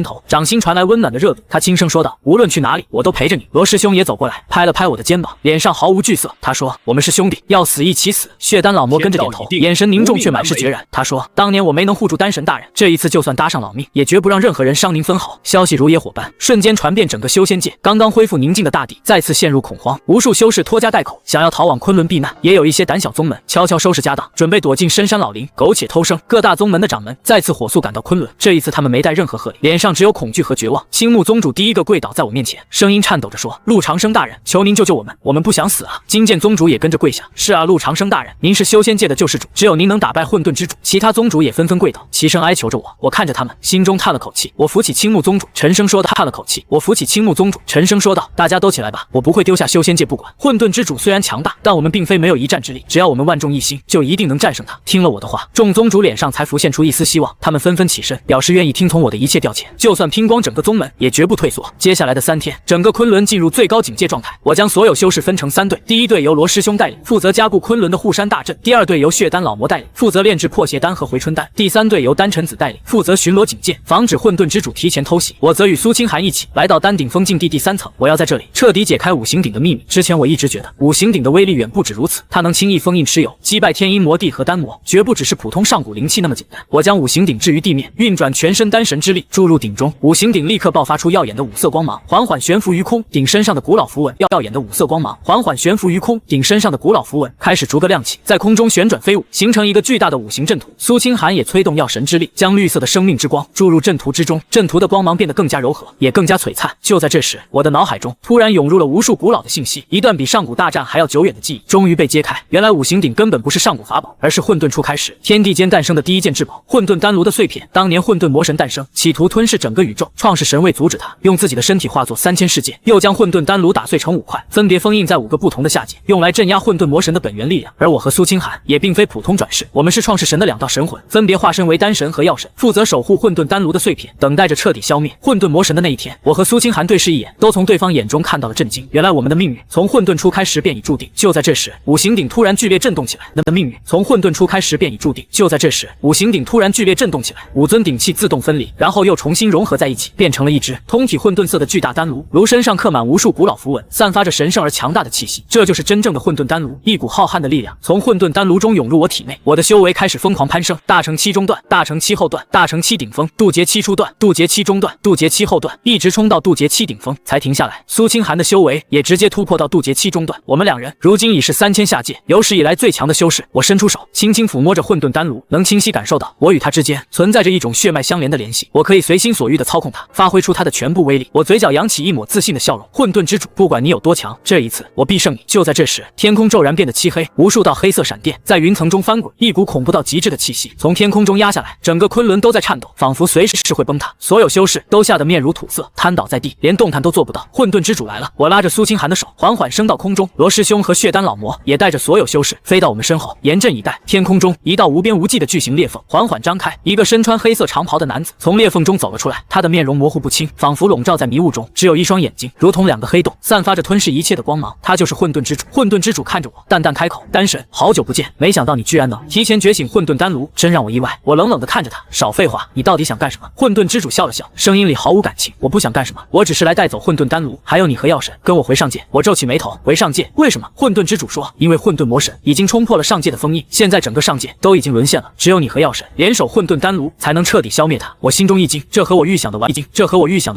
头，掌心传来温暖的热度，他轻声说道：“无论去哪里，我都陪着你。”罗师兄也走过来，拍了拍我的肩膀，脸上毫无惧色。他说：“我们是兄弟，要死一起死。”血丹老魔跟着点头，眼神凝重却满是决然。他说：“当年我没能护住丹神大人，这一次就算搭上老命，也绝不让任何人伤您分毫。”消息如野火般，瞬间传遍整个修仙界。刚刚恢复宁静的大地再次陷入恐慌，无数修士拖家带口，想要逃往昆仑避难，也有一些胆小宗门悄悄收拾家当，准备躲进深山老林，苟且偷生。各大宗门的掌门再次火速赶到昆仑，这一次他们没带任何贺礼，脸上只有恐惧和绝望。青木宗主第一个跪倒在我面前，声音颤抖着说：“陆长生大人，求您救救我们，我们不想死啊！”金剑宗主也跟着跪下：“是啊，陆长生大人，您是修仙界的救世主，只有您能打败混沌之主。”其他宗主也纷纷跪倒，齐声哀求着我。我看着他们，心中叹了口气。我扶起青木宗主，沉声说道：“叹了口气。”我扶起青木宗主，沉声说道：“大家都起来吧，我不会丢下修仙界不管。混沌之主虽然强大，但我们并非没有一战之力，只要我们万众一心，就一定能战胜他。”听了我的话，众宗主脸上才浮现出一丝希望，他们纷纷起身，表示愿意听从我的一切调遣，就算拼光整个宗门，也绝不退缩。接下来的3天，整个昆仑进入最高警戒状态。我将所有修士分成3队，第一队由罗师兄带领，负责加固昆仑的护山大阵；第2队由血丹老魔带领，负责炼制破邪丹和回春丹；第3队由丹晨子带领，负责巡逻警戒，防止混沌之主提前偷袭。我则与苏清寒一起来到丹顶峰禁地第3层，我要在这里彻底解开五行鼎的秘密。之前我一直觉得五行鼎的威力远不止如此，它能轻易封印蚩尤，击败天阴魔帝和丹魔。魔，绝不只是普通上古灵气那么简单。我将五行鼎置于地面，运转全身丹神之力注入鼎中，五行鼎立刻爆发出耀眼的五色光芒，缓缓悬浮于空。鼎身上的古老符文，耀眼的五色光芒缓缓悬浮于空。鼎身上的古老符文开始逐个亮起，在空中旋转飞舞，形成一个巨大的五行阵图。苏清寒也催动药神之力，将绿色的生命之光注入阵图之中，阵图的光芒变得更加柔和，也更加璀璨。就在这时，我的脑海中突然涌入了无数古老的信息，一段比上古大战还要久远的记忆终于被揭开。原来五行鼎根本不是上古法宝，而是混沌初开始天地间诞生的第一件至宝——混沌丹炉的碎片。当年混沌魔神诞生，企图吞噬整个宇宙，创世神为阻止他，用自己的身体化作3000世界，又将混沌丹炉打碎成5块，分别封印在5个不同的下界，用来镇压混沌魔神的本源力量。而我和苏清寒也并非普通转世，我们是创世神的2道神魂，分别化身为丹神和药神，负责守护混沌丹炉的碎片，等待着彻底消灭混沌魔神的那一天。我和苏清寒对视一眼，都从对方眼中看到了震惊。原来我们的命运从混沌初开始便已注定。就在这时，五行鼎突然剧烈震动起来。命运从混沌初开始便已注定。就在这时，五行鼎突然剧烈震动起来，5尊鼎器自动分离，然后又重新融合在一起，变成了一只通体混沌色的巨大丹炉。炉身上刻满无数古老符文，散发着神圣而强大的气息。这就是真正的混沌丹炉，一股浩瀚的力量从混沌丹炉中涌入我体内，我的修为开始疯狂攀升。大成期中段，大成期后段，大成期顶峰，渡劫期初段，渡劫期中段，渡劫期后段，一直冲到渡劫期顶峰才停下来。苏清寒的修为也直接突破到渡劫期中段，我们2人如今已是3000下界，有史以来最强的修士。我伸出手，轻轻抚摸着混沌丹炉，能清晰感受到我与他之间存在着一种血脉相连的联系。我可以随心所欲地操控它，发挥出它的全部威力。我嘴角扬起一抹自信的笑容。混沌之主，不管你有多强，这一次我必胜你。就在这时，天空骤然变得漆黑，无数道黑色闪电在云层中翻滚，一股恐怖到极致的气息从天空中压下来，整个昆仑都在颤抖，仿佛随时会崩塌。所有修士都吓得面如土色，瘫倒在地，连动弹都做不到。混沌之主来了！我拉着苏清寒的手，缓缓升到空中。罗师兄和血丹老魔也带着所有修士飞到我们身后，严阵以待。天空中一道无边无际的巨型裂缝缓缓张开，一个身穿黑色长袍的男子从裂缝中走了出来，他的面容模糊不清，仿佛笼罩在迷雾中，只有一双眼睛如同2个黑洞，散发着吞噬一切的光芒。他就是混沌之主。混沌之主看着我，淡淡开口：“丹神，好久不见，没想到你居然能提前觉醒混沌丹炉，真让我意外。”我冷冷地看着他，少废话，你到底想干什么？混沌之主笑了笑，声音里毫无感情：“我不想干什么，我只是来带走混沌丹炉，还有你和药神，跟我回上界。”我皱起眉头：“回上界？为什么？”混沌之主说：“因为混沌魔神已经冲破了上界的封印，现在整个上界都已经沦陷了，只有你和药神联手混沌丹炉才能彻底消灭他。”我心中一惊，这和我预想的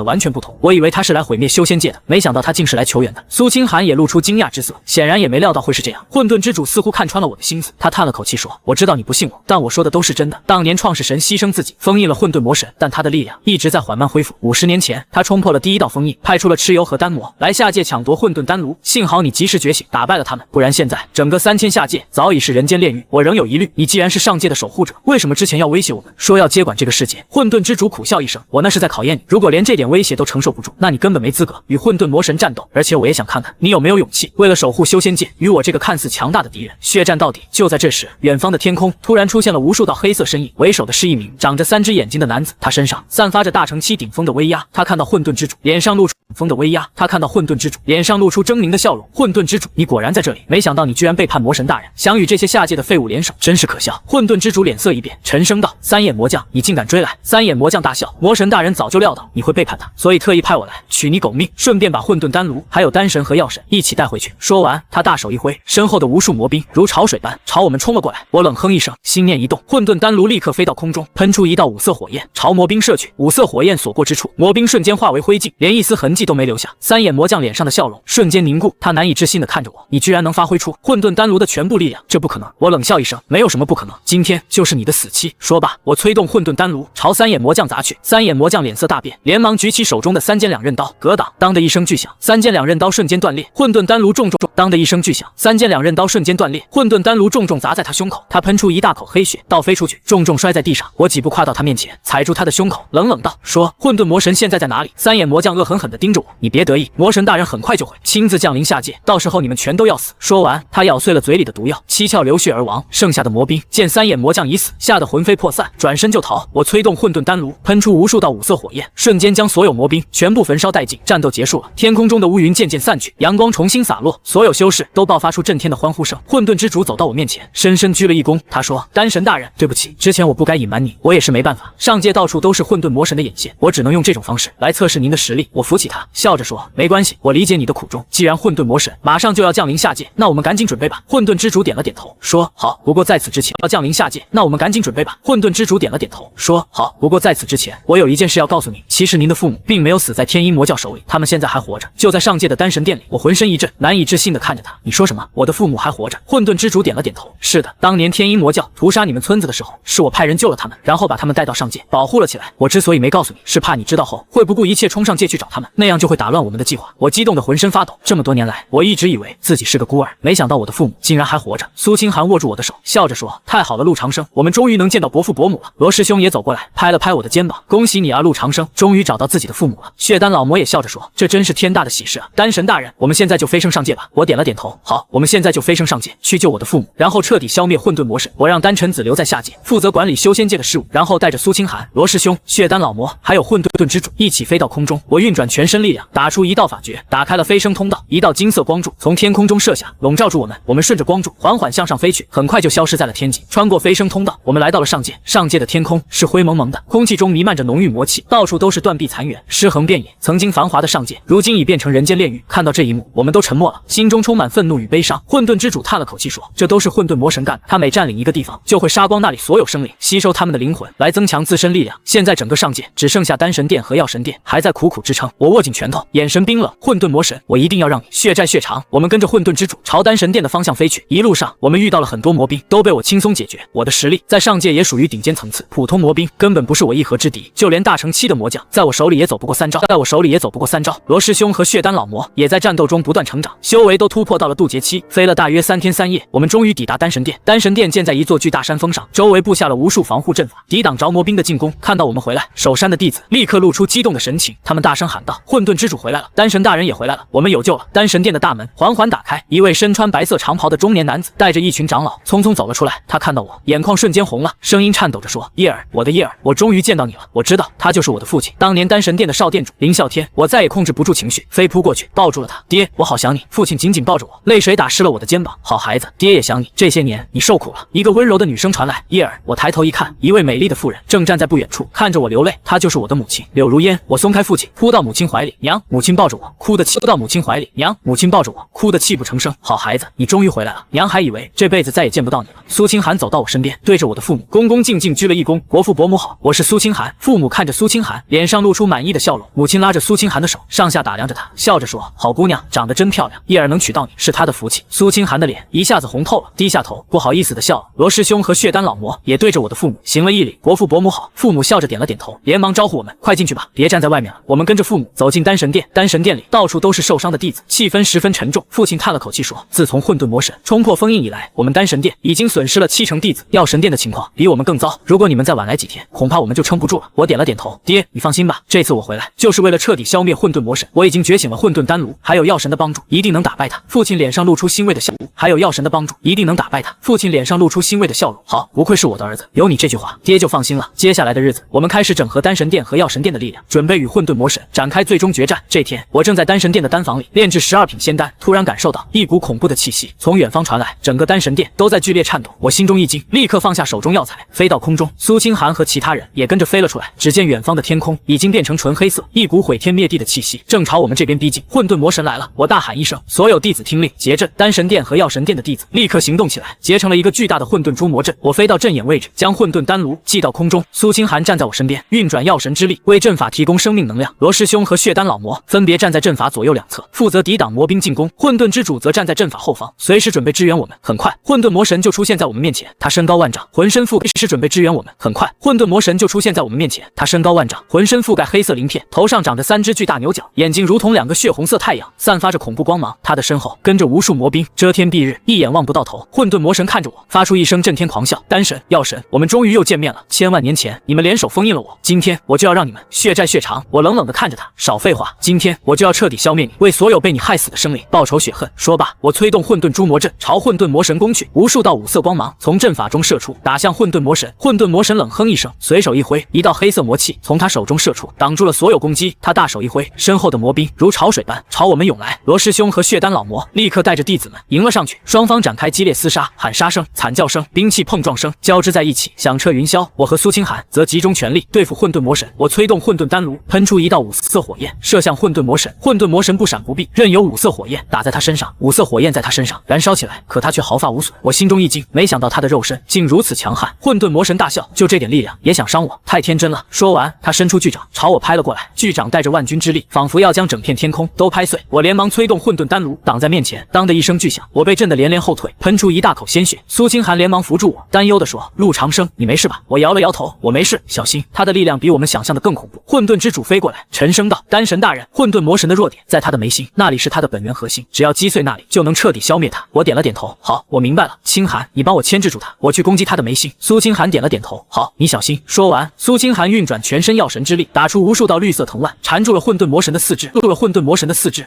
完全不同。我以为他是来毁灭修仙界的，没想到他竟是来求援的。苏清寒也露出惊讶之色，显然也没料到会是这样。混沌之主似乎看穿了我的心思，他叹了口气说：“我知道你不信我，但我说的都是真的。当年创世神牺牲自己，封印了混沌魔神，但他的力量一直在缓慢恢复。50年前，他冲破了第1道封印，派出了蚩尤和丹魔来下界抢夺混沌丹炉。幸好你及时觉醒，打败了他们，不然现在整个3000下界早已是人间炼狱。我仍有疑虑，你既然是上界的守护者，为什么之前要威胁我们，说要接管这个世界？”混沌之主苦笑一声：“我那是在考验你，如果连这点威胁都承受不住，那你根本没资格与混沌魔神战斗。而且我也想看看你有没有勇气，为了守护修仙界，与我这个看似强大的敌人血战到底。”就在这时，远方的天空突然出现了无数道黑色身影，为首的是一名长着3只眼睛的男子，他身上散发着大成期顶峰的威压。他看到混沌之主，脸上露出风的威压，他看到混沌之主脸上露出狰狞的笑容。混沌之主，你果然在这里，没想到你居然背叛魔神大人，想与这些下界的废物联手，真是可笑。混沌之主脸色一变，沉声道：“三眼魔将，你竟敢追来！”三眼魔将大笑：“魔神大人早就料到你会背叛他，所以特意派我来取你狗命，顺便把混沌丹炉还有丹神和药神一起带回去。”说完，他大手一挥，身后的无数魔兵如潮水般朝我们冲了过来。我冷哼一声，心念一动，混沌丹炉立刻飞到空中，喷出一道五色火焰，朝魔兵射去。五色火焰所过之处，魔兵瞬间化为灰烬，连一丝痕迹都没留下。三眼魔将脸上的笑容瞬间凝固，他难以置信地看着我：“你居然能发挥出混沌丹炉的全部力量，这不可能！”我冷笑一声：“没有什么不可能，今天就是你的死期。”说罢，我催动混沌丹炉朝三眼魔将砸去。三眼魔将脸色大变，连忙举起手中的3尖2刃刀，格挡！当的一声巨响，3尖2刃刀瞬间断裂，混沌丹炉重当的一声巨响，3尖2刃刀瞬间断裂，混沌丹炉重砸在他胸口，他喷出一大口黑血，倒飞出去，重摔在地上。我几步跨到他面前，踩住他的胸口，冷冷道：“说，混沌魔神现在在哪里？”三眼魔将恶狠狠地盯着我：“你别得意，魔神大人很快就会亲自降临下界，到时候你们全都要死。”说完，他咬碎了嘴里的毒药，七窍流血而亡。剩下的魔兵见三眼魔将已死，吓得魂飞魄散，转身就逃。我催动混沌丹炉，喷出无数道五色火焰，瞬间将所有魔兵全部焚烧殆尽。战斗结束了，天空中的乌云渐渐散去，阳光重新洒落，所有修士都爆发出震天的欢呼声。混沌之主走到我面前，深深鞠了一躬，他说：“丹神大人，对不起，之前我不该隐瞒你，我也是没办法。上界到处都是混沌魔神的眼线，我只能用这种方式来测试您的实力。”我扶起他，笑着说：“没关系，我理解你的苦衷。既然混沌魔神马上就要降临下界，那我们赶紧准备吧。”混沌之主点了点头，说：“好，不过过在此之前要降临下界，那我们赶紧准备吧。混沌之主点了点头，说好。不过在此之前，我有一件事要告诉你，其实您的父母并没有死在天阴魔教手里，他们现在还活着，就在上界的丹神殿里。我浑身一震，难以置信地看着他。你说什么？我的父母还活着？混沌之主点了点头，是的，当年天阴魔教屠杀你们村子的时候，是我派人救了他们，然后把他们带到上界，保护了起来。我之所以没告诉你，是怕你知道后会不顾一切冲上界去找他们，那样就会打乱我们的计划。我激动得浑身发抖。这么多年来，我一直以为自己是个孤儿，没想到我的父母竟然还活着。苏清寒握住我的手，笑着说：“太好了，陆长生，我们终于能见到伯父伯母了。”罗师兄也走过来，拍了拍我的肩膀：“恭喜你啊，陆长生，终于找到自己的父母了。”血丹老魔也笑着说：“这真是天大的喜事啊！丹神大人，我们现在就飞升上界吧。”我点了点头：“好，我们现在就飞升上界，去救我的父母，然后彻底消灭混沌魔神。我让丹臣子留在下界，负责管理修仙界的事务，然后带着苏清寒、罗师兄、血丹老魔还有混沌之主一起飞到空中。我运转全身力量，打出一道法诀，打开了飞升通道。一道金色光柱从天空中射下，笼罩住我们。我们顺着光柱缓缓向上飞去，很快就消失在了天际。穿过飞升通道，我们来到了上界。上界的天空是灰蒙蒙的，空气中弥漫着浓郁魔气，到处都是断壁残垣，尸横遍野。曾经繁华的上界，如今已变成人间炼狱。看到这一幕，我们都沉默了，心中充满愤怒与悲伤。混沌之主叹了口气说：“这都是混沌魔神干的。他每占领一个地方，就会杀光那里所有生灵，吸收他们的灵魂，来增强自身力量。现在整个上界只剩下丹神殿和药神殿还在苦苦支撑。”我握紧拳头，眼神冰冷。混沌魔神，我一定要让你血债血偿。我们跟着混沌之主朝丹神殿的方向飞去。一路上，我们遇到了很多魔兵，都被我轻松解决。我的实力在上界也属于顶尖层次，普通魔兵根本不是我一合之敌，就连大成期的魔将，在我手里也走不过三招。罗师兄和血丹老魔也在战斗中不断成长，修为都突破到了渡劫期。飞了大约3天3夜，我们终于抵达丹神殿。丹神殿建在一座巨大山峰上，周围布下了无数防护阵法，抵挡着魔兵的进攻。看到我们回来，守山的弟子立刻露出激动的神情，他们大声喊道：“混沌之主回来了，丹神大人也回来了，我们有救了！”丹神殿的大门缓缓打开，一位身穿白色长袍的中年男子带着一群长老匆匆走了出来。他看到我，眼眶瞬间红了，声音颤抖着说：“叶儿，我的叶儿，我终于见到你了！我知道他就是我的父亲，当年丹神殿的少殿主林啸天。”我再也控制不住情绪，飞扑过去抱住了他。爹，我好想你！父亲紧紧抱着我，泪水打湿了我的肩膀。好孩子，爹也想你，这些年你受苦了。一个温柔的女声传来：“叶儿。”我抬头一看，一位美丽的妇人正站在不远处，看着我流泪。她就是我的母亲柳如烟。我松开父亲，扑到母亲怀里，娘。母亲抱着我，哭得气不到母亲怀里，娘。母亲抱着我，哭得泣不成声。好孩子，你终于回来了，娘还以为这辈子再也见不到你了。苏清寒走到我身边，对着我的父母恭恭敬敬鞠了一躬：“国父伯母好，我是苏清寒。”父母看着苏清寒，脸上露出满意的笑容。母亲拉着苏清寒的手，上下打量着他，笑着说：“好姑娘，长得真漂亮，叶儿能娶到你是她的福气。”苏清寒的脸一下子红透了，低下头，不好意思的笑了。罗师兄和血丹老魔也对着我的父母行了一礼：“国父伯母好。”父母笑着点了点头，连忙招呼我们：“快进去吧，别站在外面了。”我们跟着父母走进丹神殿。丹神殿里到处都是受伤的弟子，气氛十分沉重。父亲叹了口气说：“自从混沌魔神冲破封印以来，我们丹神殿已经损失了70%弟子，药神殿的情况比我们更糟。如果你们再晚来几天，恐怕我们就撑不住了。”我点了点头：“爹，你放心吧，这次我回来就是为了彻底消灭混沌魔神。我已经觉醒了混沌丹炉，还有药神的帮助，一定能打败他。”父亲脸上露出欣慰的笑容：“还有药神的帮助，一定能打败他。”父亲脸上露出欣慰的笑容：“好，不愧是我的儿子，有你这句话，爹就放心了。”接下来的日子，我们开始整合丹神殿和药神殿的力量，准备与混沌魔神展开最终决战。这天，我正在丹神殿的丹房里炼制12品仙丹，突然感受到一股恐怖的气息从远方传来，整个丹神殿都在剧烈颤抖。我心中一惊，立刻放下手中药材，飞到空中。苏清寒和其他人也跟着飞了出来。只见远方的天空已经变成纯黑色，一股毁天灭地的气息正朝我们这边逼近。混沌魔神来了！我大喊一声，所有弟子听令结阵。丹神殿和药神殿的弟子立刻行动起来，结成了一个巨大的混沌诛魔阵。我飞到阵眼位置，将混沌丹炉系到空中。苏清寒站在我身边，运转药神之力，为阵法提供生命能量。罗师兄和血丹老魔分别站在阵法左右两侧，负责抵挡魔兵进攻。混沌之主则站在阵法后方，随时准备支援我们。很快，混沌魔神就出现在我们面前，他身高万丈，浑身覆盖，是准备支援我们。很快，混沌魔神就出现在我们面前，他身高万丈，浑身覆盖黑色鳞片，头上长着3只巨大牛角，眼睛如同2个血红色太阳，散发着恐怖光芒。他的身后跟着无数魔兵，遮天蔽日，一眼望不到头。混沌魔神看着我，发出一声震天狂笑：“丹神，药神，我们终于又见面了。千万年前你们联手封印了我，今天我就要让你们血债血偿。”我冷冷地看着他，少废话，今天我就要彻底消灭你，为所有被你害死的生灵报仇雪恨。说罢，我催动混沌诛魔阵，朝混沌魔神攻去。无数道五色光芒从阵法中射出，打向混沌魔神。混沌魔神冷哼一声，随手一挥，一道黑色魔气从他手中射出，挡住了所有攻击。他大手一挥，身后的魔兵如潮水般朝我们涌来。罗师兄和血丹老魔立刻带着弟子们迎了上去，双方展开激烈厮杀，喊杀声、惨叫声、兵器碰撞声交织在一起，响彻云霄。我和苏清寒则集中全力对付混沌魔神。我催动混沌丹炉，喷出一道五色火焰，射向混沌魔神。混沌魔神不闪不避，任由五色火焰打在他身上，五色火焰在他身上燃烧起来，可他却毫发无损。我心中一一惊，没想到他的肉身竟如此强悍。混沌魔神大笑，就这点力量也想伤我，太天真了。说完，他伸出巨掌朝我拍了过来，巨掌带着万钧之力，仿佛要将整片天空都拍碎。我连忙催动混沌丹炉挡在面前，当的一声巨响，我被震得连连后退，喷出一大口鲜血。苏清寒连忙扶住我，担忧地说：“陆长生，你没事吧？”我摇了摇头，我没事，小心。他的力量比我们想象的更恐怖。混沌之主飞过来，沉声道：“丹神大人，混沌魔神的弱点在他的眉心，那里是他的本源核心，只要击碎那里，就能彻底消灭他。”我点了点头，好，我明白了。清寒，你帮我牵制住他，我去攻击他的眉心。苏清寒点了点头，好，你小心。说完，苏清寒运转全身药神之力，打出无数道绿色藤蔓，缠住了混沌魔神的四肢，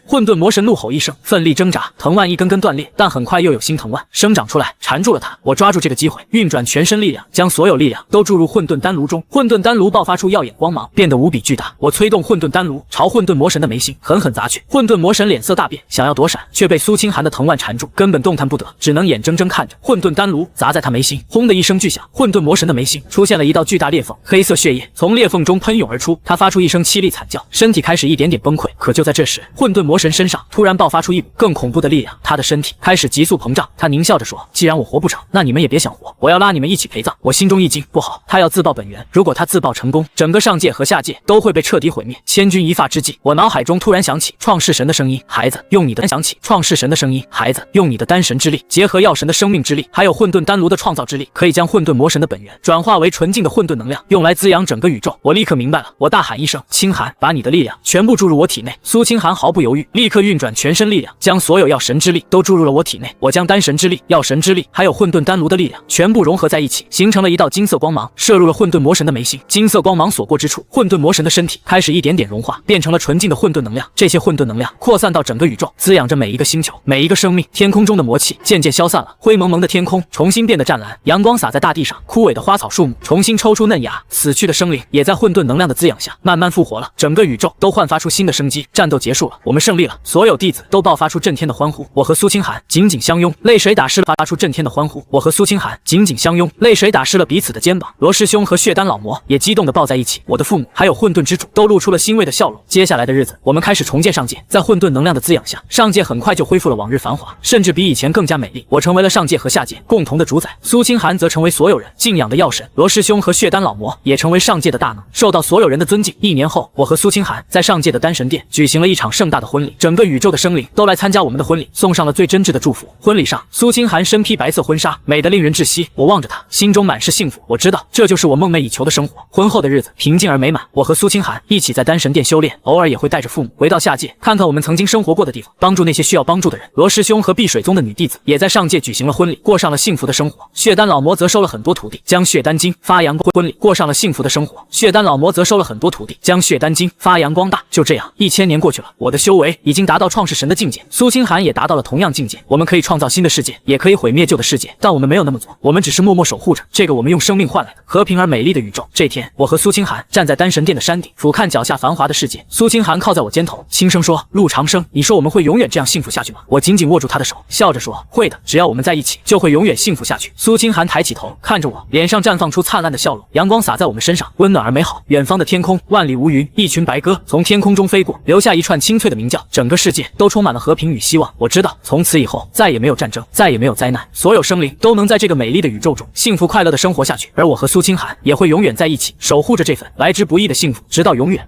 混沌魔神怒吼一声，奋力挣扎，藤蔓一根根断裂，但很快又有新藤蔓生长出来，缠住了他。我抓住这个机会，运转全身力量，将所有力量都注入混沌丹炉中。混沌丹炉爆发出耀眼光芒，变得无比巨大。我催动混沌丹炉朝混沌魔神的眉心狠狠砸去。混沌魔神脸色大变，想要躲闪，却被苏清寒的藤蔓缠住，根本动弹不得，只能眼睁睁看着混沌丹炉砸在他眉心。轰的一声巨响，混沌魔神的眉心出现了一道巨大裂缝，黑色血液从裂缝中喷涌而出，他发出一声凄厉惨叫，身体开始一点点崩溃。可就在这时，混沌魔神身上突然爆发出一股更恐怖的力量，他的身体开始急速膨胀。他狞笑着说：“既然我活不成，那你们也别想活，我要拉你们一起陪葬。”我心中一惊，不好，他要自爆本源。如果他自爆成功，整个上界和下界都会被彻底毁灭，千钧一发之际，我脑海中突然响起创世神的声音：“孩子，用你的丹神之力，结合药神的生命之力，还有混沌丹炉的创造之力，可以将混沌魔神的本源转化为纯净的混沌能量，用来滋养整个宇宙。”我立刻明白了，我大喊一声：“清寒，把你的力量全部注入我体内！”苏清寒毫不犹豫，立刻运转全身力量，将所有药神之力都注入了我体内。我将丹神之力、药神之力，还有混沌丹炉的力量全部融合在一起，形成了一道金色光芒，射入了混沌魔神的眉心。金色光芒所过之处，混沌魔神的身体开始一点点融化，变成了纯净的混沌能量。这些混沌能量扩散到整个宇宙，滋养着每一个星球，每一个生命。天空中的魔气渐渐消散了，灰蒙蒙的天空重新变得湛蓝，阳光洒在大地上，枯萎的花草树木重新抽出嫩芽，死去的生灵也在混沌能量的滋养下慢慢复活了。整个宇宙都焕发出新的生机。战斗结束了，我们胜利了，所有弟子都爆发出震天的欢呼。我和苏清寒紧紧相拥，泪水打湿了发出震天的欢呼。我和苏清寒紧紧相拥，泪水打湿了彼此的肩膀。罗师兄和血丹老魔也激动地抱在一起。我的父母还有混沌之主都露出了欣慰的笑容。接下来的日子，我们开始重建上界，在混沌能量的滋养下，上界很快就恢复了往日繁华，甚至比以前更加美丽。我成为了上界和下界共同的主宰，苏清寒则成为所有人敬仰的药神，罗师兄和血丹老魔也成为上界的大能，受到所有人的尊敬。1年后，我和苏清寒在上界的丹神殿举行了一场盛大的婚礼，整个宇宙的生灵都来参加我们的婚礼，送上了最真挚的祝福。婚礼上，苏清寒身披白色婚纱，美得令人窒息。我望着她，心中满是幸福。我知道，这就是我梦寐以求的生活。婚后的日子平静而美满，我和苏清寒一起在丹神殿修炼，偶尔也会带着父母回到下界，看看我们曾经生活过的地方，帮助那些需要帮助的人。罗师兄和碧水宗的女弟子也在上界举行了婚礼，过上了幸福的生活。血丹老魔则收了很多徒弟，将血丹经发扬光大。婚礼过上了幸福的生活。血丹老魔则收了很多徒弟，将血丹经发扬光大。就这样，1000年过去了，我的修为已经达到创世神的境界，苏清寒也达到了同样境界。我们可以创造新的世界，也可以毁灭旧的世界，但我们没有那么做，我们只是默默守护着这个我们用生命换来的和平而美丽的宇宙。这天，我和苏清寒站在丹神殿的山顶，俯瞰脚下繁华的世界。苏清寒靠在我肩头，轻声说：“陆长生，你说我们会永远这样幸福下去吗？”我紧紧握住他的手，笑着说：“会的，只要我们在一起，就会永远幸福下去。”苏清寒抬起头看着我，脸上绽放出灿烂的笑容，阳光洒在我们身上，温暖而美好。远方的天空万里无云，一群白鸽从天空中飞过，留下一串清脆的鸣叫。整个世界都充满了和平与希望。我知道，从此以后再也没有战争，再也没有灾难，所有生灵都能在这个美丽的宇宙中幸福快乐的生活下去。而我和苏清寒也会永远在一起，守护着这份来之不易的幸福，直到永远。